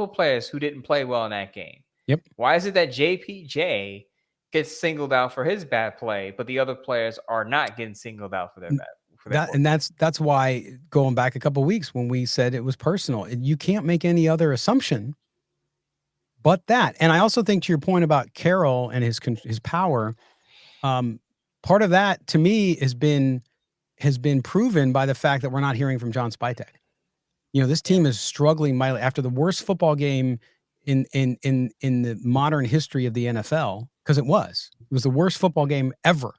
[SPEAKER 2] players who didn't play well in that game.
[SPEAKER 1] Yep.
[SPEAKER 2] Why is it that JPJ gets singled out for his bad play, but the other players are not getting singled out for their bad?
[SPEAKER 1] And that's why, going back a couple of weeks when we said it was personal, you can't make any other assumption but that. And I also think, to your point about Carroll and his power, part of that to me has been proven by the fact that we're not hearing from John Spytek. This team is struggling mightily after the worst football game in the modern history of the NFL, because it was the worst football game ever.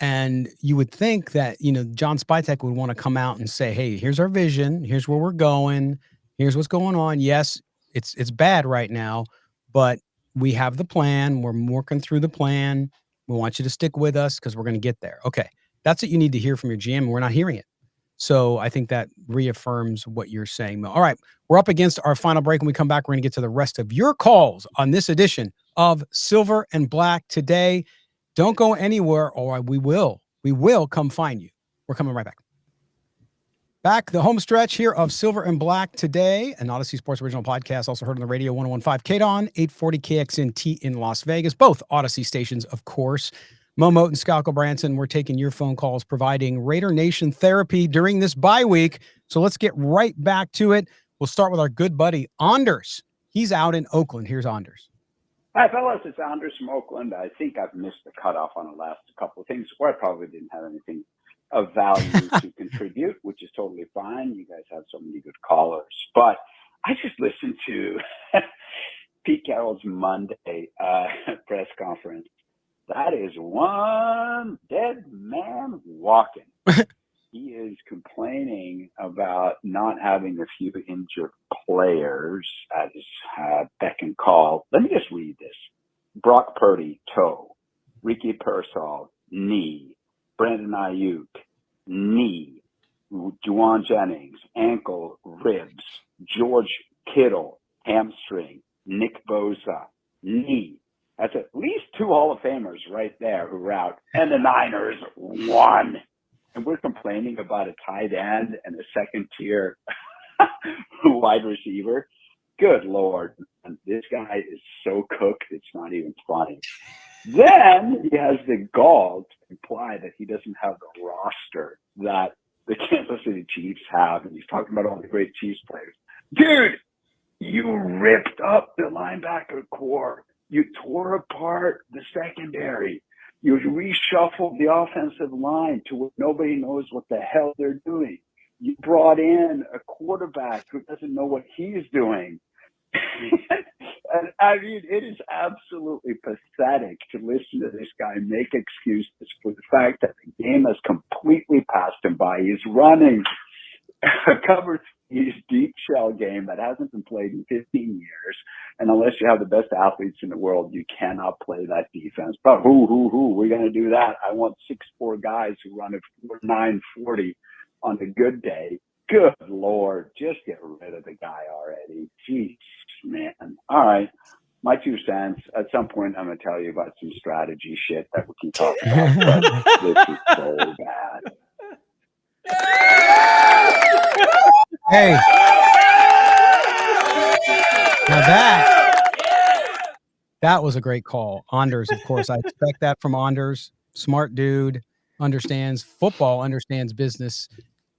[SPEAKER 1] And you would think that, John Spytek would want to come out and say, hey, here's our vision. Here's where we're going. Here's what's going on. Yes, it's bad right now, but we have the plan. We're working through the plan. We want you to stick with us because we're going to get there. Okay. That's what you need to hear from your GM. And we're not hearing it. So I think that reaffirms what you're saying, Mel. All right. We're up against our final break. When we come back, we're going to get to the rest of your calls on this edition of Silver and Black Today. Don't go anywhere, or we will come find you. We're coming right back. Back the home stretch here of Silver and Black Today, an Odyssey Sports original podcast, also heard on the radio 101.5 KDON, 840 KXNT in Las Vegas, both Odyssey stations, of course. Moton, Gulbransen, we're taking your phone calls, providing Raider Nation therapy during this bye week. So let's get right back to it. We'll start with our good buddy, Anders. He's out in Oakland. Here's Anders.
[SPEAKER 6] Hi, fellas. It's Anders from Oakland. I think I've missed the cutoff on the last couple of things, or I probably didn't have anything of value to contribute, which is totally fine. You guys have so many good callers. But I just listened to Pete Carroll's Monday press conference. That is one dead man walking. He is complaining about not having a few injured players at his beck and call. Let me just read this. Brock Purdy, toe. Ricky Pearsall, knee. Brandon Ayuk, knee. Juwan Jennings, ankle, ribs. George Kittle, hamstring. Nick Bosa, knee. That's at least 2 Hall of Famers right there who are out. And the Niners won. And we're complaining about a tight end and a second-tier wide receiver. Good Lord. And this guy is so cooked, it's not even funny. Then he has the gall to imply that he doesn't have the roster that the Kansas City Chiefs have. And he's talking about all the great Chiefs players. Dude, you ripped up the linebacker core. You tore apart the secondary. You reshuffled the offensive line to where nobody knows what the hell they're doing. You brought in a quarterback who doesn't know what he's doing. And I mean, it is absolutely pathetic to listen to this guy make excuses for the fact that the game has completely passed him by. He's running a cover his deep shell game that hasn't been played in 15 years. And unless you have the best athletes in the world, you cannot play that defense. But we're going to do that. I want 6'4" guys who run a 9.40 on a good day. Good Lord, just get rid of the guy already. Jeez, man. All right. My 2 cents. At some point, I'm going to tell you about some strategy shit that we can talk about. But this is so bad.
[SPEAKER 1] Hey. Now that was a great call. Anders, of course. I expect that from Anders. Smart dude, understands football, understands business.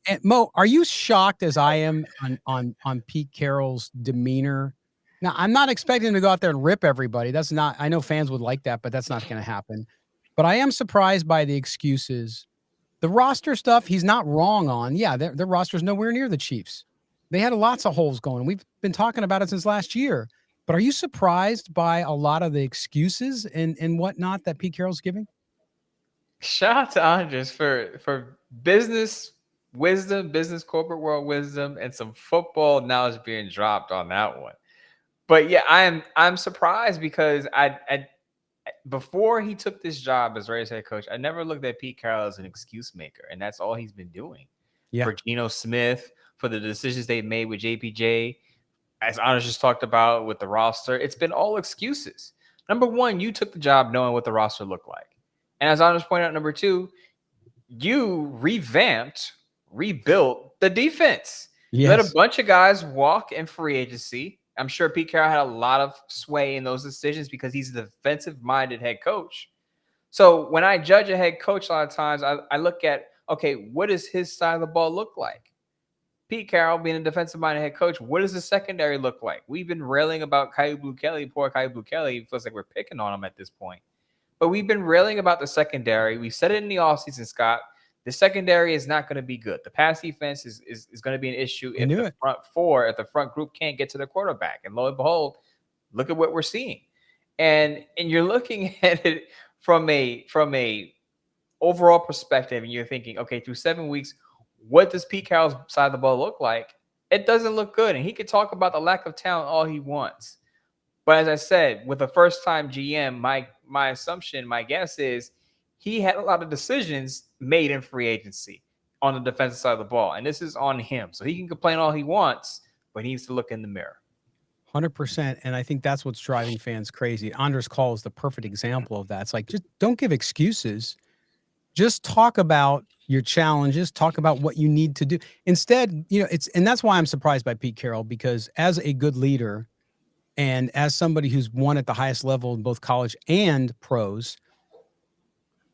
[SPEAKER 1] And Mo, are you shocked as I am on Pete Carroll's demeanor? Now, I'm not expecting him to go out there and rip everybody. That's not, I know fans would like that, but that's not going to happen. But I am surprised by the excuses. The roster stuff, he's not wrong on. Yeah, their roster's nowhere near the Chiefs. They had lots of holes going. We've been talking about it since last year. But are you surprised by a lot of the excuses and whatnot that Pete Carroll's giving?
[SPEAKER 2] Shout out to Andres for business wisdom, business corporate world wisdom, and some football knowledge being dropped on that one. But yeah, I'm surprised because I before he took this job as Raiders head coach, I never looked at Pete Carroll as an excuse maker, and that's all he's been doing.
[SPEAKER 1] Yeah.
[SPEAKER 2] For Geno Smith, for the decisions they've made with JPJ, as Anders just talked about with the roster, it's been all excuses. Number one, you took the job knowing what the roster looked like. And as Anders pointed out, number two, you rebuilt the defense.
[SPEAKER 1] Yes.
[SPEAKER 2] You let a bunch of guys walk in free agency. I'm sure Pete Carroll had a lot of sway in those decisions because he's a defensive-minded head coach. So when I judge a head coach a lot of times, I look at, okay, what does his side of the ball look like? Pete Carroll being a defensive-minded head coach, what does the secondary look like? We've been railing about Kyu Blu Kelly. Poor Kyu Blu Kelly. It feels like we're picking on him at this point. But we've been railing about the secondary. We said it in the offseason, Scott. The secondary is not going to be good. The pass defense is going to be an issue if the front group can't get to the quarterback. And lo and behold, look at what we're seeing. And you're looking at it from a overall perspective, and you're thinking, okay, through 7 weeks, what does Pete Carroll's side of the ball look like? It doesn't look good. And he could talk about the lack of talent all he wants. But as I said, with a first-time GM, my assumption, my guess is he had a lot of decisions made in free agency on the defensive side of the ball. And this is on him. So he can complain all he wants, but he needs to look in the mirror.
[SPEAKER 1] 100%. And I think that's what's driving fans crazy. Anders' call is the perfect example of that. It's like, just don't give excuses. Just talk about your challenges, talk about what you need to do. Instead, and that's why I'm surprised by Pete Carroll, because as a good leader and as somebody who's won at the highest level in both college and pros,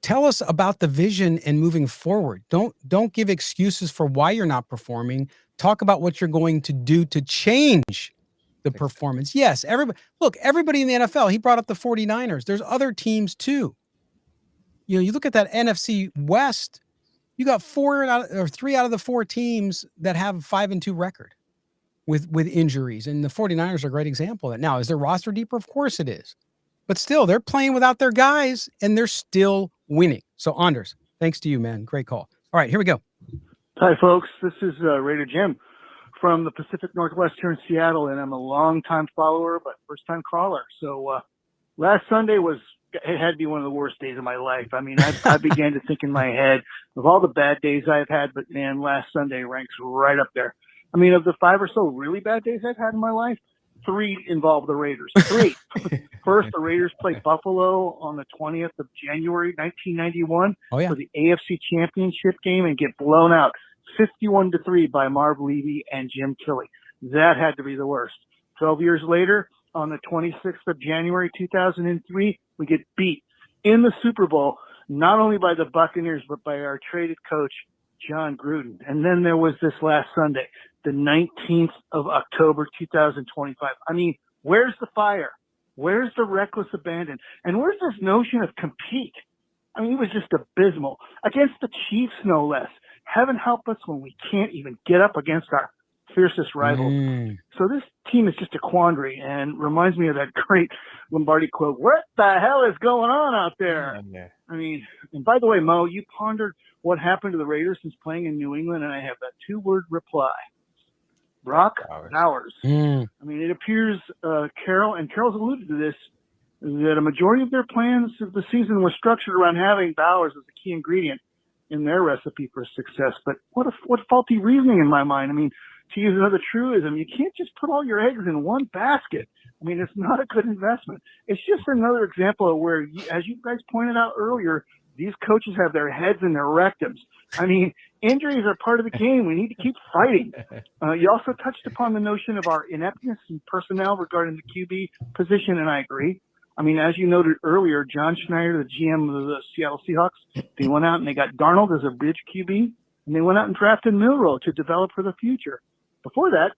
[SPEAKER 1] tell us about the vision and moving forward. Don't give excuses for why you're not performing. Talk about what you're going to do to change the performance. Yes, everybody in the NFL, he brought up the 49ers. There's other teams too. You look at that NFC West, you got 3 out of the 4 teams that have a 5-2 record with injuries. And the 49ers are a great example of that. Now, is their roster deeper? Of course it is. But still, they're playing without their guys, and they're still winning. So, Anders, thanks to you, man. Great call. All right, here we go.
[SPEAKER 7] Hi, folks. This is Raider Jim from the Pacific Northwest here in Seattle, and I'm a long-time follower but first-time caller. So last Sunday it had to be one of the worst days of my life. I mean, I began to think in my head of all the bad days I've had, but, man, last Sunday ranks right up there. I mean, of the 5 or so really bad days I've had in my life, 3 involve the Raiders. 3. First, the Raiders played Buffalo on the 20th of January, 1991 for the AFC Championship game and get blown out 51-3 by Marv Levy and Jim Tilley. That had to be the worst. 12 years later, on the 26th of January, 2003, we get beat in the Super Bowl, not only by the Buccaneers, but by our traded coach, John Gruden. And then there was this last Sunday, the 19th of October, 2025. I mean, where's the fire? Where's the reckless abandon? And where's this notion of compete? I mean, it was just abysmal. Against the Chiefs, no less. Heaven help us when we can't even get up against our fiercest rivals. So this team is just a quandary and reminds me of that great Lombardi quote, "What the hell is going on out there?" I mean, and by the way, Mo, you pondered what happened to the Raiders since playing in New England, and I have that 2-word reply. Brock Bowers. I mean, it appears Carroll, and Carroll's alluded to this, that a majority of their plans of the season was structured around having Bowers as a key ingredient in their recipe for success. But what faulty reasoning in my mind. I mean, to use another truism, you can't just put all your eggs in one basket. I mean, it's not a good investment. It's just another example of where, as you guys pointed out earlier, these coaches have their heads in their rectums. I mean, injuries are part of the game. We need to keep fighting. You also touched upon the notion of our ineptness in personnel regarding the QB position, and I agree. I mean, as you noted earlier, John Schneider, the GM of the Seattle Seahawks, they went out and they got Darnold as a bridge QB, and they went out and drafted Milroe to develop for the future. Before that,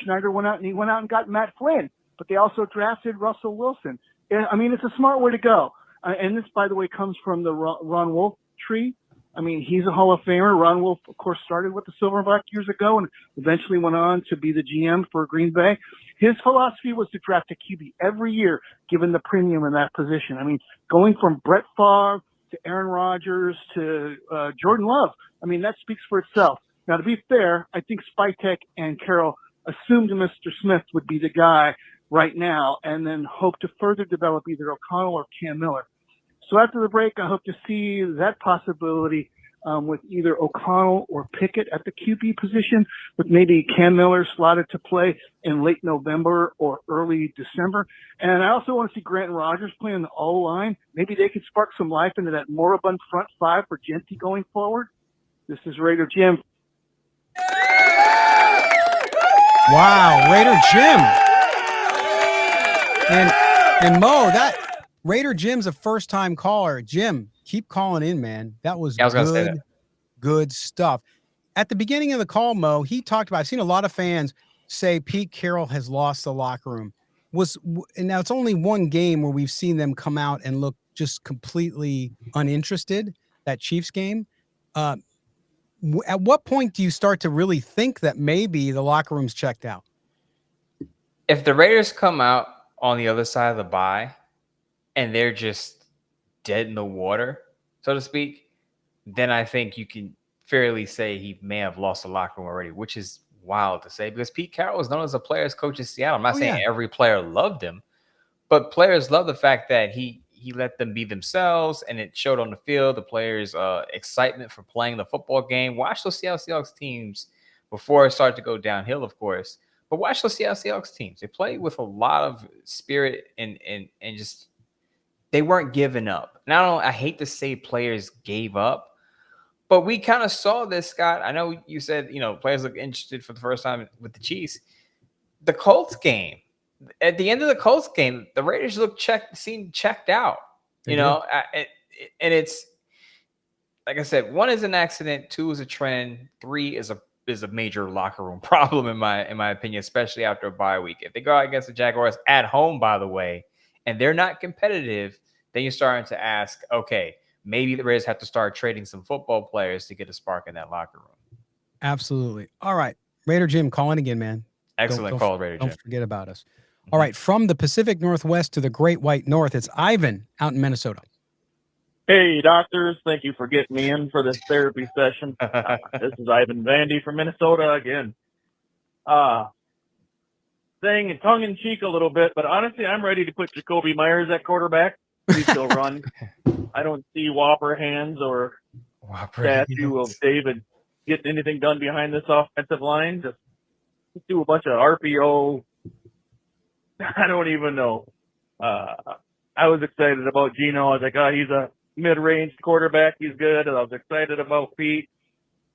[SPEAKER 7] Schneider went out and got Matt Flynn, but they also drafted Russell Wilson. I mean, it's a smart way to go. And this, by the way, comes from the Ron Wolf tree. I mean, he's a Hall of Famer. Ron Wolf, of course, started with the Silverback years ago and eventually went on to be the GM for Green Bay. His philosophy was to draft a QB every year, given the premium in that position. I mean, going from Brett Favre to Aaron Rodgers to Jordan Love, I mean, that speaks for itself. Now, to be fair, I think Spytek and Carroll assumed Mr. Smith would be the guy right now and then hope to further develop either O'Connell or Cam Miller. So after the break, I hope to see that possibility with either O'Connell or Pickett at the QB position, with maybe Cam Miller slotted to play in late November or early December. And I also want to see Grant and Rodgers play on the O-line. Maybe they could spark some life into that moribund front 5 for Genty going forward. This is Raider Jim.
[SPEAKER 1] Wow, Raider Jim. And Mo, that Raider Jim's a first-time caller. Jim, keep calling in, man. That was, good stuff. At the beginning of the call, Mo, he talked about, I've seen a lot of fans say Pete Carroll has lost the locker room. And now it's only one game where we've seen them come out and look just completely uninterested, that Chiefs game. At what point do you start to really think that maybe the locker room's checked out?
[SPEAKER 2] If the Raiders come out on the other side of the bye and they're just dead in the water, so to speak, then I think you can fairly say he may have lost the locker room already, which is wild to say because Pete Carroll is known as a player's coach in Seattle. I'm not saying every player loved him, but players love the fact that he let them be themselves, and it showed on the field. The players' excitement for playing the football game. Watch those Seattle Seahawks teams before it started to go downhill, of course. But watch those Seattle Seahawks teams. They play with a lot of spirit and just they weren't giving up. Now, I hate to say players gave up, but we kind of saw this, Scott. I know you said, players look interested for the first time with the Chiefs. The Colts game. At the end of the Colts game, the Raiders seemed checked out, and like I said, 1 is an accident, 2 is a trend, 3 is a major locker room problem in my opinion, especially after a bye week. If they go out against the Jaguars at home, by the way, and they're not competitive, then you're starting to ask, okay, maybe the Raiders have to start trading some football players to get a spark in that locker room.
[SPEAKER 1] Absolutely. All right. Raider Jim, call in again, man.
[SPEAKER 2] Excellent call, Raider Jim.
[SPEAKER 1] Don't forget about us. All right. From the Pacific Northwest to the Great White North, it's Ivan out in Minnesota.
[SPEAKER 8] Hey, doctors. Thank you for getting me in for this therapy session. This is Ivan Vandy from Minnesota again. Saying tongue-in-cheek a little bit, but honestly, I'm ready to put Jakobi Meyers at quarterback. Please still run. I don't see Whopper hands or statue of David getting anything done behind this offensive line. Just do a bunch of RPO. I don't even know. I was excited about Geno. I was like, he's a mid-range quarterback. He's good. And I was excited about Pete.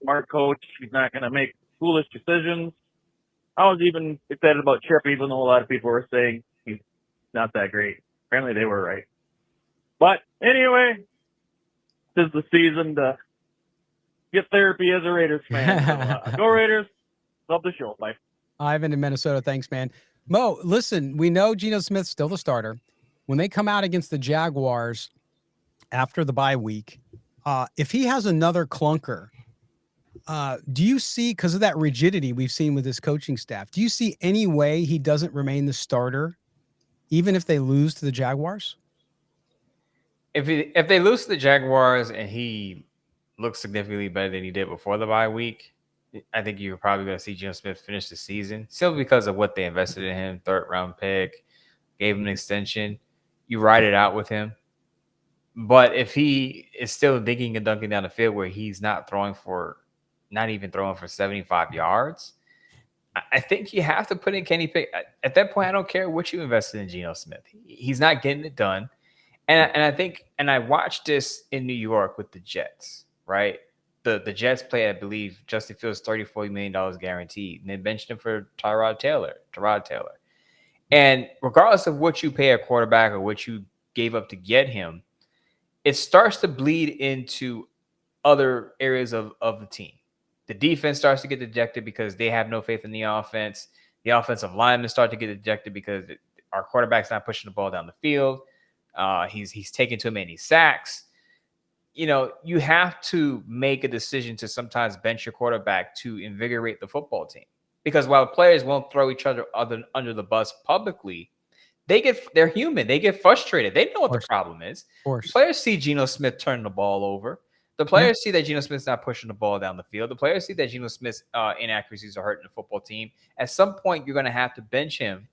[SPEAKER 8] Smart coach. He's not going to make foolish decisions. I was even excited about Chip, even though a lot of people were saying he's not that great. Apparently they were right. But anyway, this is the season to get therapy as a Raiders fan. So, go Raiders. Love the show. Bye.
[SPEAKER 1] Ivan in Minnesota. Thanks, man. Mo, listen, we know Geno Smith's still the starter. When they come out against the Jaguars after the bye week, if he has another clunker, do you see, because of that rigidity we've seen with his coaching staff, do you see any way he doesn't remain the starter, even if they lose to the Jaguars?
[SPEAKER 2] If they lose to the Jaguars and he looks significantly better than he did before the bye week, I think you're probably going to see Geno Smith finish the season, simply because of what they invested in him, 3rd-round pick, gave him an extension. You ride it out with him. But if he is still dinking and dunking down the field where he's not even throwing for 75 yards, I think you have to put in Kenny Pickett. At that point, I don't care what you invested in Geno Smith. He's not getting it done. And I think, and I watched this in New York with the Jets, right? The Jets play, I believe, Justin Fields $30-40 million guaranteed, and they benched him for Tyrod Taylor. And regardless of what you pay a quarterback or what you gave up to get him, it starts to bleed into other areas of the team. The defense starts to get dejected because they have no faith in the offense. The offensive linemen start to get dejected because our quarterback's not pushing the ball down the field. He's taking too many sacks. You have to make a decision to sometimes bench your quarterback to invigorate the football team. Because while players won't throw each other under the bus publicly, they're human. They get frustrated. They know what the problem is. The players see Geno Smith turning the ball over. The players see that Geno Smith's not pushing the ball down the field. The players see that Geno Smith's inaccuracies are hurting the football team. At some point, you're going to have to bench him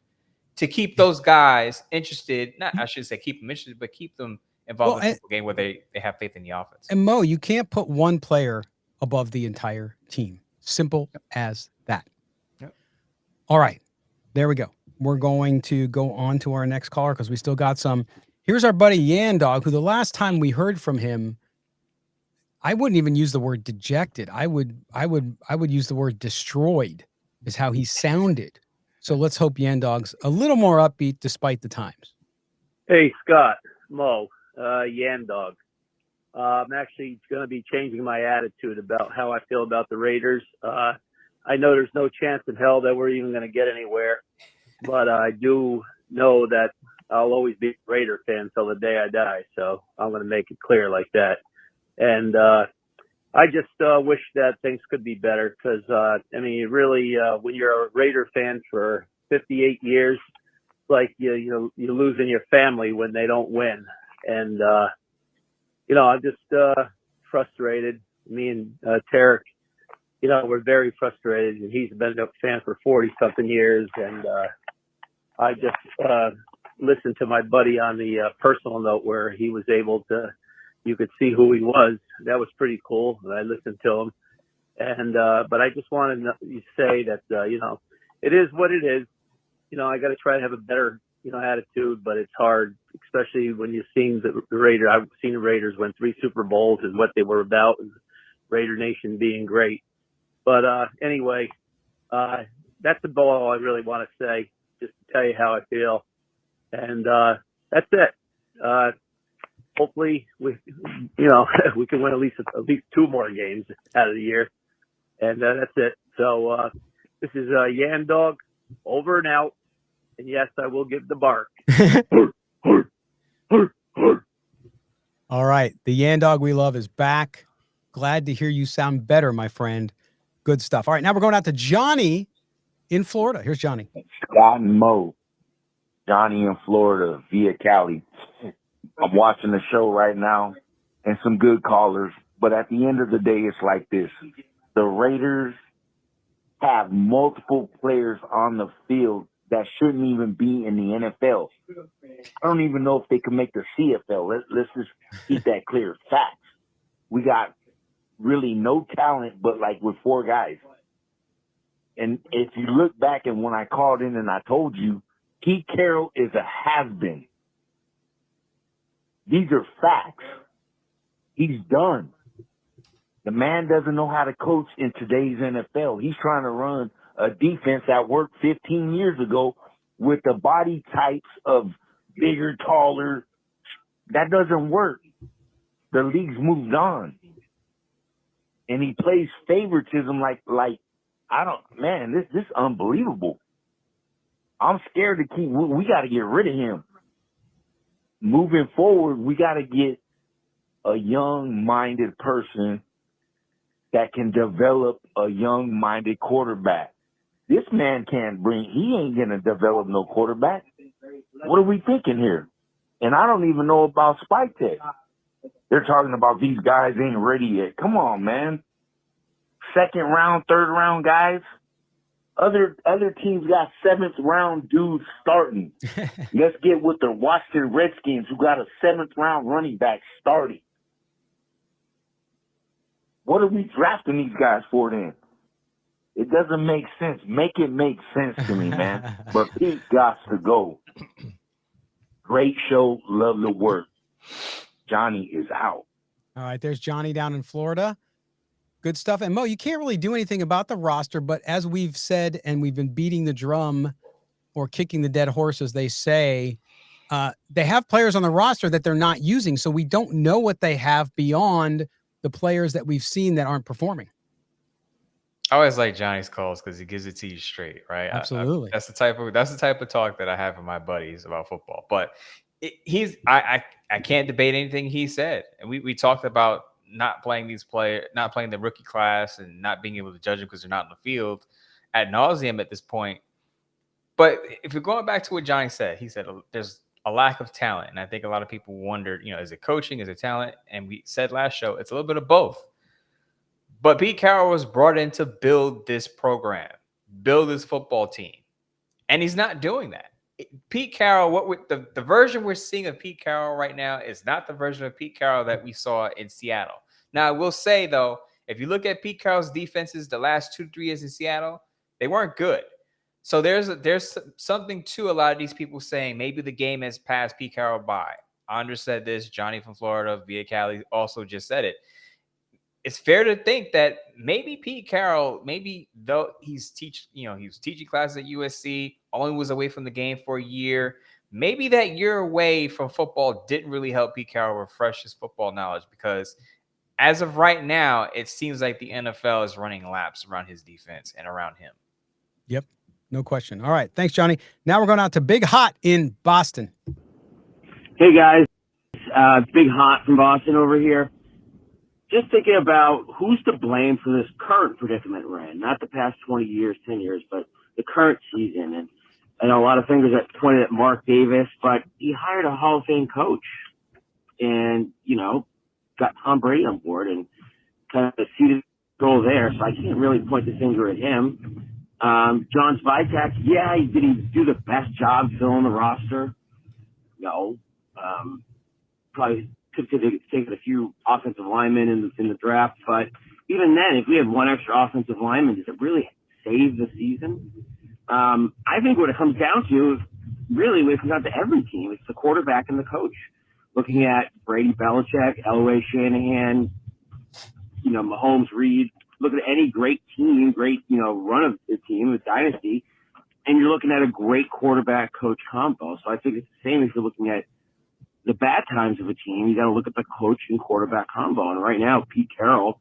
[SPEAKER 2] to keep those guys interested. I shouldn't say keep them interested, but keep them involved in the football game where they have faith in the offense.
[SPEAKER 1] And Mo, you can't put one player above the entire team. Simple as that.
[SPEAKER 2] Yep.
[SPEAKER 1] All right. There we go. We're going to go on to our next caller because we still got some. Here's our buddy Yan Dog, who the last time we heard from him, I wouldn't even use the word dejected. I would use the word destroyed is how he sounded. So let's hope Yan Dog's a little more upbeat despite the times.
[SPEAKER 9] Hey, Scott, Mo, Yan Dog. I'm actually going to be changing my attitude about how I feel about the Raiders. I know there's no chance in hell that we're even going to get anywhere, but I do know that I'll always be a Raider fan till the day I die. So I'm going to make it clear like that. And I just wish that things could be better because, really, when you're a Raider fan for 58 years, like you're losing your family when they don't win. And, I'm just frustrated. Me and Tarek, we're very frustrated. And he's been a fan for 40-something years. And I just listened to my buddy on the personal note where he was able to, you could see who he was. That was pretty cool. And I listened to him. And but I just wanted to say that, it is what it is. I got to try to have a better, attitude, but it's hard, especially when you're seeing the Raiders. I've seen the Raiders win 3 Super Bowls and what they were about, and Raider Nation being great. But anyway, that's about all I really want to say, just to tell you how I feel. And that's it. hopefully we can win at least 2 more games out of the year, and that's it. So this is Yan Dog over and out, and yes, I will give the bark.
[SPEAKER 1] All right, the Yan Dog we love is back. Glad to hear you sound better, my friend. Good stuff. All right, now we're going out to Johnny in Florida. Here's Johnny.
[SPEAKER 10] Scott and Mo, Johnny in Florida via Cali. I'm watching the show right now and some good callers, but at the end of the day, it's like this. The Raiders have multiple players on the field that shouldn't even be in the NFL. I don't even know if they can make the CFL. Let's just keep that clear. Facts. We got really no talent, but like with 4 guys. And if you look back and when I called in and I told you, Pete Carroll is a has-been. These are facts. He's done. The man doesn't know how to coach in today's NFL. He's trying to run a defense that worked 15 years ago with the body types of bigger, taller. That doesn't work. The league's moved on. And he plays favoritism like this is unbelievable. I'm scared to we got to get rid of him. Moving forward, we got to get a young-minded person that can develop a young-minded quarterback. This man he ain't going to develop no quarterback. What are we thinking here? And I don't even know about Spike Tech. They're talking about these guys ain't ready yet. Come on, man. 2nd round, 3rd round guys. Other teams got 7th round dudes starting. Let's get with the Washington Redskins, who got a 7th round running back starting. What are we drafting these guys for then? It doesn't make sense. Make it make sense to me, man. But Pete got to go. Great show. Love the work. Johnny is out.
[SPEAKER 1] All right, there's Johnny down in Florida. Good stuff. And Mo, you can't really do anything about the roster, but as we've said, and we've been beating the drum or kicking the dead horse, as they say, they have players on the roster that they're not using. So we don't know what they have beyond the players that we've seen that aren't performing.
[SPEAKER 2] I always like Johnny's calls because he gives it to you straight, right?
[SPEAKER 1] Absolutely.
[SPEAKER 2] That's the type of talk that I have with my buddies about football. But I can't debate anything he said. And we talked about not playing the rookie class and not being able to judge them because they're not in the field ad nauseum at this point. But if you're going back to what Johnny said, he said there's a lack of talent. And I think a lot of people wondered, is it coaching? Is it talent? And we said last show, it's a little bit of both. But Pete Carroll was brought in to build this program, build this football team. And he's not doing that. Pete Carroll, the version we're seeing of Pete Carroll right now is not the version of Pete Carroll that we saw in Seattle. Now, I will say, though, if you look at Pete Carroll's defenses the last 2-3 years in Seattle, they weren't good. So there's something to a lot of these people saying maybe the game has passed Pete Carroll by. Andres said this. Johnny from Florida via Cali also just said it. It's fair to think that maybe Pete Carroll, though he was teaching classes at USC, only was away from the game for a year. Maybe that year away from football didn't really help Pete Carroll refresh his football knowledge, because as of right now, it seems like the NFL is running laps around his defense and around him.
[SPEAKER 1] Yep, no question. All right, thanks, Johnny. Now we're going out to Big Hot in Boston.
[SPEAKER 11] Hey, guys. Big Hot from Boston over here. Just thinking about who's to blame for this current predicament we're in, not the past 20 years, 10 years, but the current season. And I know a lot of fingers that pointed at Mark Davis, but he hired a Hall of Fame coach and, got Tom Brady on board and kind of seated goal there. So I can't really point the finger at him. John Spivak, did he do the best job filling the roster? No. Probably could have taken a few offensive linemen in the draft, but even then, if we had one extra offensive lineman, does it really save the season? I think what it comes down to is really when it comes down to every team, it's the quarterback and the coach. Looking at Brady, Belichick, Elway, Shanahan, Mahomes, Reed. Look at any great team, run of the team, a dynasty, and you're looking at a great quarterback coach combo. So I think it's the same if you're looking at the bad times of a team, you got to look at the coach and quarterback combo. And right now, Pete Carroll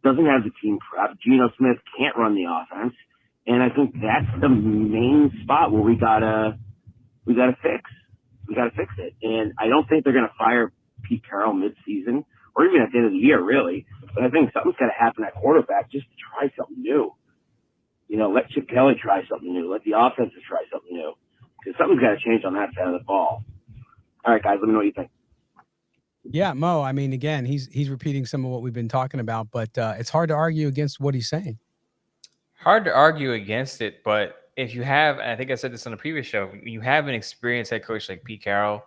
[SPEAKER 11] doesn't have the team prep. Geno Smith can't run the offense. And I think that's the main spot where we gotta fix. We gotta fix it. And I don't think they're gonna fire Pete Carroll mid-season or even at the end of the year, really. But I think something's gotta happen at quarterback just to try something new. You know, let Chip Kelly try something new. Let the offenses try something new. Because something's gotta change on that side of the ball. All right, guys, let me know what you think.
[SPEAKER 1] Yeah, Mo, I mean, again, he's repeating some of what we've been talking about, but it's hard to argue against what he's saying.
[SPEAKER 2] Hard to argue against it, but if you have, and I think I said this on the previous show, you have an experienced head coach like Pete Carroll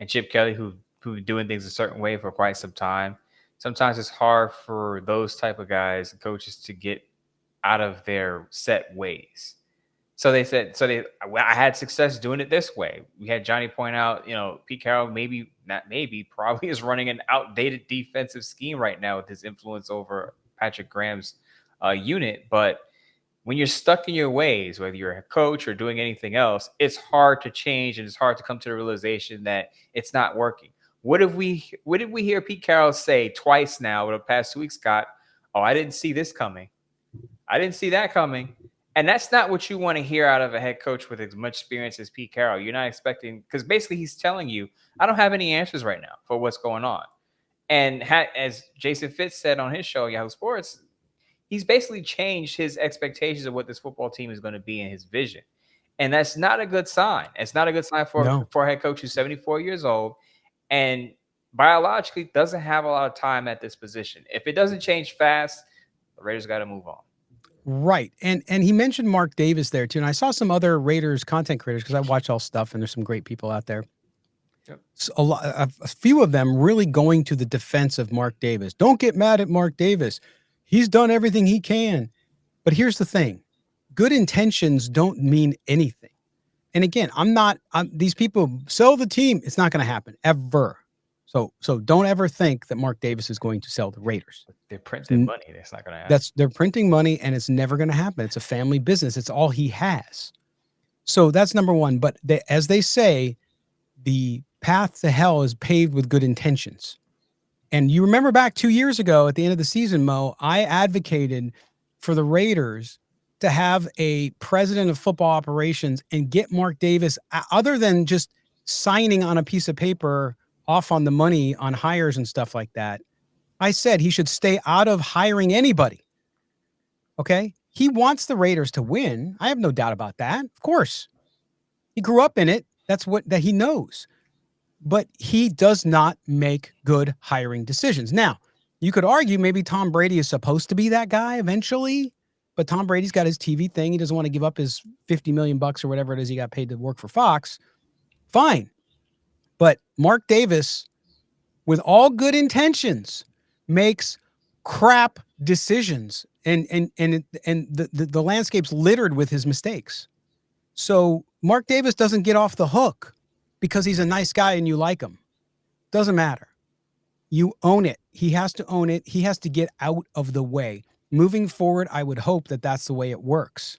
[SPEAKER 2] and Chip Kelly who've been doing things a certain way for quite some time. Sometimes it's hard for those type of guys and coaches to get out of their set ways. So they said, I had success doing it this way. We had Johnny point out, you know, Pete Carroll probably is running an outdated defensive scheme right now with his influence over Patrick Graham's unit. But when you're stuck in your ways, whether you're a coach or doing anything else, it's hard to change and it's hard to come to the realization that it's not working. What did we hear Pete Carroll say twice now over the past 2 weeks, Scott? Oh, I didn't see this coming. I didn't see that coming. And that's not what you want to hear out of a head coach with as much experience as Pete Carroll. You're not expecting, because basically he's telling you, I don't have any answers right now for what's going on. And as Jason Fitz said on his show, Yahoo Sports, he's basically changed his expectations of what this football team is going to be in his vision. And that's not a good sign. It's not a good sign for a head coach who's 74 years old and biologically doesn't have a lot of time at this position. If it doesn't change fast, the Raiders got to move on.
[SPEAKER 1] Right. And he mentioned Mark Davis there too. And I saw some other Raiders content creators because I watch all stuff and there's some great people out there. Yep. So a few of them really going to the defense of Mark Davis. Don't get mad at Mark Davis. He's done everything he can. But here's the thing. Good intentions don't mean anything. And again, these people sell the team. It's not going to happen ever. So don't ever think that Mark Davis is going to sell the Raiders.
[SPEAKER 2] They're printing money. That's not going to happen.
[SPEAKER 1] They're printing money and it's never going to happen. It's a family business. It's all he has. So that's number one. But as they say, the path to hell is paved with good intentions. And you remember back 2 years ago at the end of the season, Mo, I advocated for the Raiders to have a president of football operations and get Mark Davis, other than just signing on a piece of paper off on the money on hires and stuff like that. I said he should stay out of hiring anybody. Okay. He wants the Raiders to win. I have no doubt about that. Of course. He grew up in it. That's that he knows. But he does not make good hiring decisions. Now, you could argue maybe Tom Brady is supposed to be that guy eventually, but Tom Brady's got his TV thing. He doesn't want to give up his $50 million or whatever it is he got paid to work for Fox. Fine. But Mark Davis, with all good intentions, makes crap decisions, and the landscape's littered with his mistakes. So Mark Davis doesn't get off the hook because he's a nice guy and you like him. Doesn't matter. You own it. He has to own it. He has to get out of the way. Moving forward, I would hope that that's the way it works.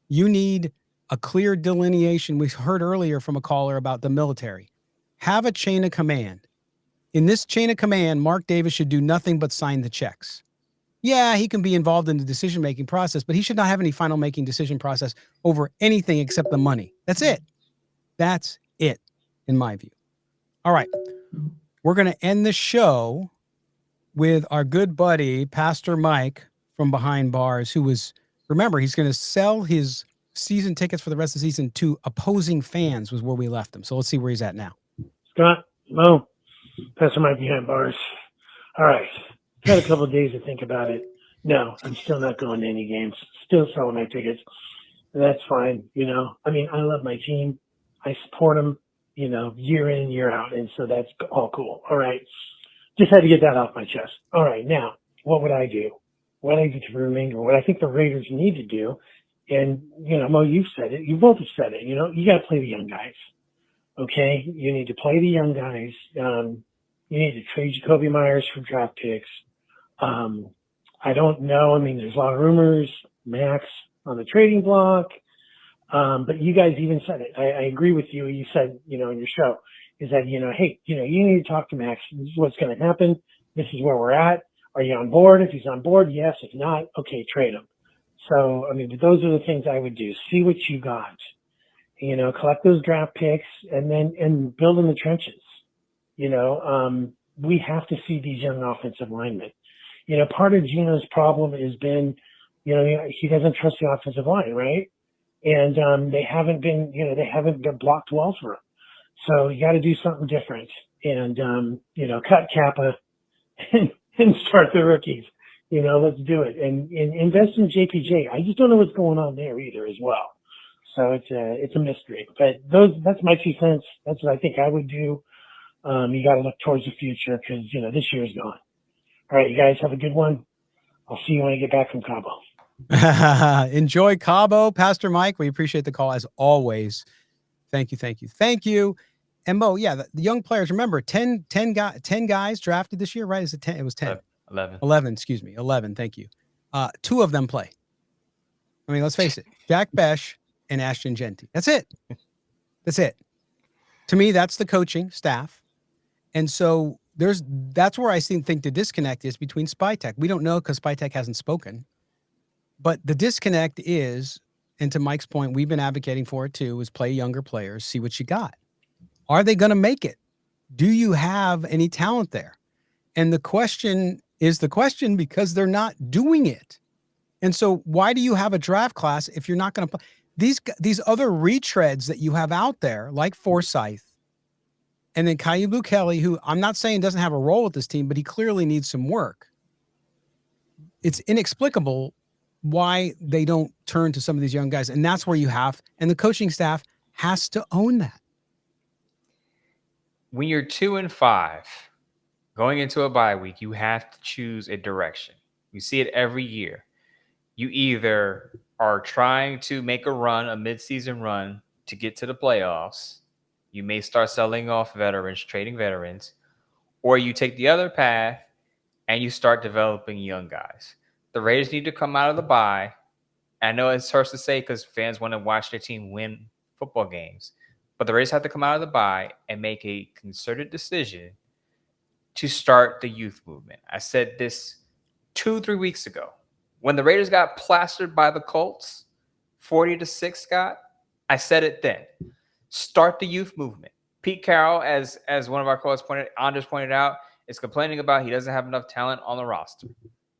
[SPEAKER 1] You need a clear delineation. We heard earlier from a caller about the military. Have a chain of command. In this chain of command, Mark Davis should do nothing but sign the checks. Yeah, he can be involved in the decision-making process, but he should not have any final making decision process over anything except the money. That's it. That's it, in my view. All right. We're going to end the show with our good buddy, Pastor Mike from Behind Bars, who was, remember, he's going to sell his season tickets for the rest of the season to opposing fans was where we left him. So let's see where he's at now.
[SPEAKER 12] Scott, Mo, Pastor Mike Behind Bars. All right. Had a couple of days to think about it. No, I'm still not going to any games. Still selling my tickets. That's fine. You know, I mean, I love my team. I support them, you know, year in, year out. And so that's all cool. All right. Just had to get that off my chest. All right. Now, what would I do? What I do to remain, or what I think the Raiders need to do. And, you know, Mo, you've said it. You both have said it. You know, you got to play the young guys. Okay, you need to play the young guys. You need to trade Jakobi Meyers for draft picks. I don't know. I mean, there's a lot of rumors. Maxx on the trading block. But you guys even said it. I agree with you. You said, in your show is that, hey, you need to talk to Max. This is what's going to happen. This is where we're at. Are you on board? If he's on board, yes. If not, okay, trade him. So, but those are the things I would do. See what you got, collect those draft picks and build in the trenches. We have to see these young offensive linemen. Part of Geno's problem has been, he doesn't trust the offensive line, right? And they haven't been blocked well for him. So you got to do something different and, cut Kappa and start the rookies. Let's do it and invest in JPJ. I just don't know what's going on there either as well. So it's a mystery. But that's my 2 cents. That's what I think I would do. You got to look towards the future because this year's gone. All right, you guys have a good one. I'll see you when I get back from Cabo.
[SPEAKER 1] Enjoy Cabo, Pastor Mike. We appreciate the call as always. Thank you. And Mo, yeah, the young players. Remember, 10 guys drafted this year, right? Is it 10? It was 10. 11. Excuse me, 11. Thank you. 2 of them play. I mean, let's face it, Jack Besh and Ashton Genty. That's it. To me, that's the coaching staff. And so that's where I think the disconnect is between Spytech. We don't know because Spytech hasn't spoken. But the disconnect is, and to Mike's point, we've been advocating for it too, is play younger players, see what you got. Are they going to make it? Do you have any talent there? And the question is because they're not doing it. And so why do you have a draft class if you're not going to play? These other retreads that you have out there, like Forsyth, and then Kayubu Kelly, who I'm not saying doesn't have a role with this team, but he clearly needs some work. It's inexplicable why they don't turn to some of these young guys. And that's where and the coaching staff has to own that.
[SPEAKER 2] When you're 2-5, going into a bye week, you have to choose a direction. You see it every year. You either are trying to make a midseason run to get to the playoffs. You may start selling off veterans, trading veterans, or you take the other path and you start developing young guys. The Raiders need to come out of the bye. I know it hurts to say because fans want to watch their team win football games, but the Raiders have to come out of the bye and make a concerted decision to start the youth movement. I said this 2-3 weeks ago. When the Raiders got plastered by the Colts, 40-6, Scott, I said it then. Start the youth movement. Pete Carroll, as one of our callers Anders pointed out, is complaining about he doesn't have enough talent on the roster,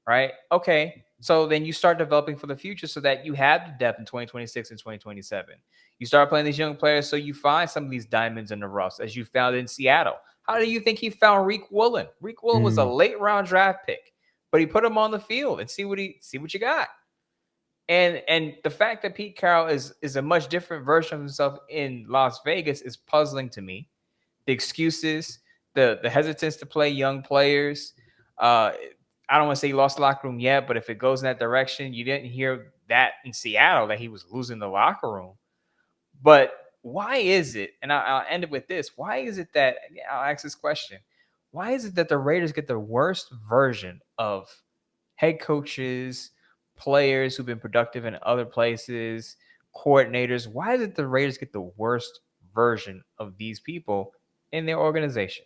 [SPEAKER 2] right? Okay, so then you start developing for the future so that you have the depth in 2026 and 2027. You start playing these young players so you find some of these diamonds in the rough, as you found in Seattle. How do you think he found Reek Woolen? Reek Woolen was a late round draft pick, but he put him on the field and see what you got. And the fact that Pete Carroll is a much different version of himself in Las Vegas is puzzling to me. The excuses, the hesitance to play young players. I don't want to say he lost the locker room yet, but if it goes in that direction, you didn't hear that in Seattle, that he was losing the locker room. But why is it, and I'll end it with this, why is it that, I'll ask this question, why is it that the Raiders get the worst version of head coaches, players who've been productive in other places, coordinators? Why is it the Raiders get the worst version of these people in their organization?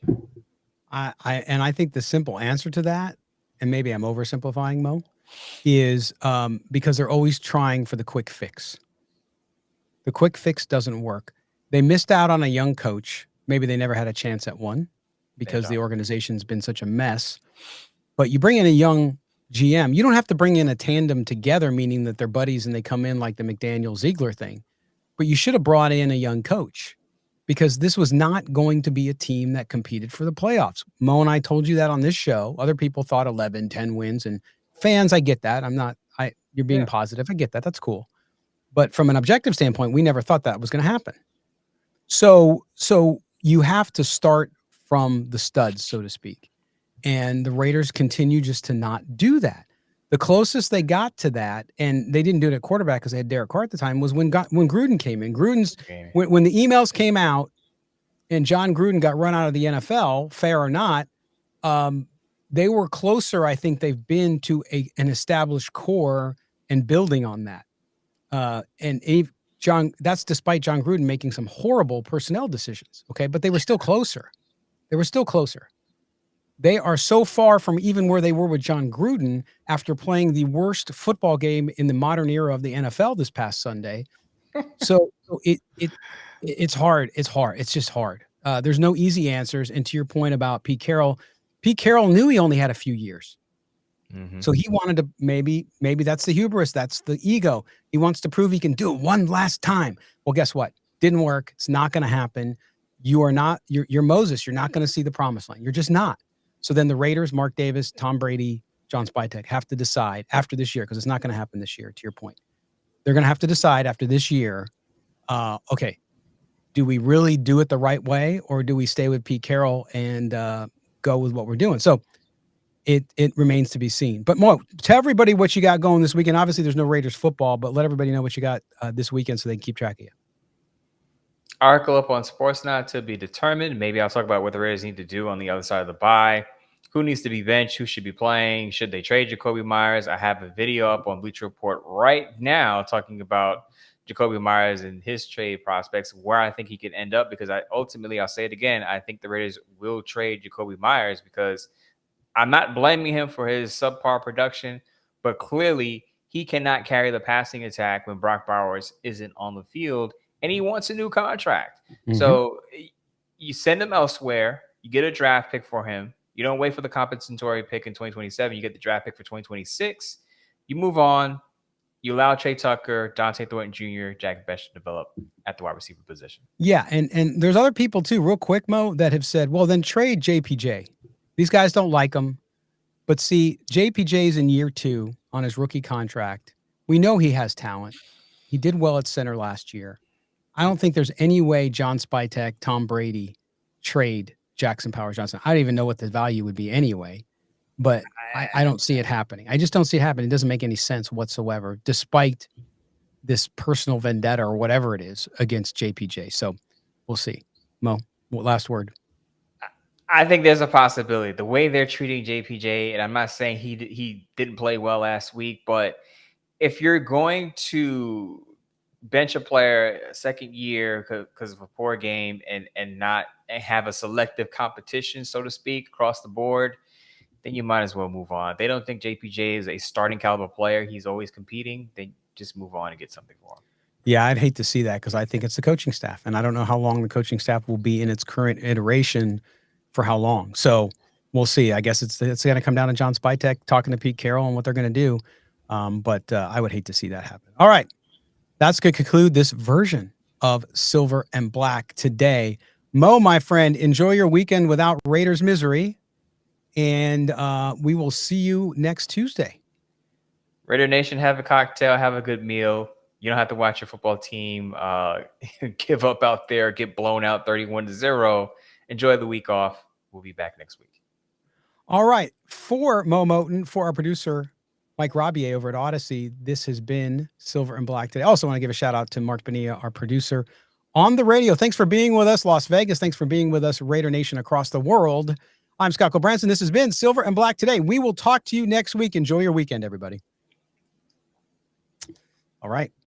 [SPEAKER 1] I think the simple answer to that, and maybe I'm oversimplifying, Mo, is because they're always trying for the quick fix. The quick fix doesn't work. They missed out on a young coach. Maybe they never had a chance at one because the organization's been such a mess. But you bring in a young GM, you don't have to bring in a tandem together, meaning that they're buddies and they come in like the McDaniel-Ziegler thing. But you should have brought in a young coach because this was not going to be a team that competed for the playoffs. Mo and I told you that on this show. Other people thought 11, 10 wins. And fans, I get that. You're being positive. I get that. That's cool. But from an objective standpoint, we never thought that was going to happen. So you have to start from the studs, so to speak. And the Raiders continue just to not do that. The closest they got to that, and they didn't do it at quarterback because they had Derek Carr at the time, was when Gruden came in. When the emails came out and John Gruden got run out of the NFL, fair or not, they were closer, I think they've been, to an established core and building on that. That's despite John Gruden making some horrible personnel decisions. Okay, but they were still closer. They were still closer. They are so far from even where they were with John Gruden after playing the worst football game in the modern era of the NFL this past Sunday. So it's hard. It's hard. It's just hard. There's no easy answers. And to your point about Pete Carroll knew he only had a few years. So he wanted to maybe that's the hubris. That's the ego. He wants to prove he can do it one last time. Well, guess what? Didn't work. It's not going to happen. You're Moses. You're not going to see the promised land. You're just not. So then the Raiders, Mark Davis, Tom Brady, John Spytek have to decide after this year, because it's not going to happen this year, to your point. They're going to have to decide after this year, okay, do we really do it the right way, or do we stay with Pete Carroll and go with what we're doing? So it remains to be seen. But Mo, tell everybody what you got going this weekend. Obviously, there's no Raiders football, but let everybody know what you got this weekend so they can keep track of you.
[SPEAKER 2] Article up on Sportsnet to be determined. Maybe I'll talk about what the Raiders need to do on the other side of the bye. Who needs to be benched? Who should be playing? Should they trade Jakobi Meyers? I have a video up on Bleacher Report right now talking about Jakobi Meyers and his trade prospects, where I think he could end up, because I'll say it again, I think the Raiders will trade Jakobi Meyers, because I'm not blaming him for his subpar production, but clearly he cannot carry the passing attack when Brock Bowers isn't on the field, and he wants a new contract. So you send him elsewhere, you get a draft pick for him. You don't wait for the compensatory pick in 2027. You get the draft pick for 2026. You move on. You allow Trey Tucker, Dante Thornton Jr., Jack Best to develop at the wide receiver position.
[SPEAKER 1] Yeah, and there's other people too, real quick, Mo, that have said, well, then trade JPJ. These guys don't like him. But see, JPJ's in year 2 on his rookie contract. We know he has talent. He did well at center last year. I don't think there's any way John Spytek, Tom Brady trade Jackson Powers Johnson. I don't even know what the value would be anyway, but I don't see it happening. I just don't see it happening. It doesn't make any sense whatsoever, despite this personal vendetta or whatever it is against JPJ. So we'll see. Mo, last word.
[SPEAKER 2] I think there's a possibility. The way they're treating JPJ, and I'm not saying he didn't play well last week, but if you're going to bench a player second year because of a poor game and not have a selective competition, so to speak, across the board, then you might as well move on. They don't think JPJ is a starting caliber player. He's always competing. Then just move on and get something for him. Yeah,
[SPEAKER 1] I'd hate to see that, because I think it's the coaching staff, and I don't know how long the coaching staff will be in its current iteration for how long. So we'll see. I guess it's going to come down to John Spytek talking to Pete Carroll and what they're going to do. But I would hate to see that happen. All right. That's going to conclude this version of Silver and Black today. Mo, my friend, enjoy your weekend without Raiders misery. And we will see you next Tuesday.
[SPEAKER 2] Raider Nation, have a cocktail, have a good meal. You don't have to watch your football team give up out there, get blown out 31-0. Enjoy the week off. We'll be back next week.
[SPEAKER 1] All right. For Mo Moton, for our producer, Mike Robier over at Odyssey, this has been Silver and Black today. I also want to give a shout out to Mark Bonilla, our producer on the radio. Thanks for being with us, Las Vegas. Thanks for being with us, Raider Nation across the world. I'm Scott Gulbransen. This has been Silver and Black today. We will talk to you next week. Enjoy your weekend, everybody. All right.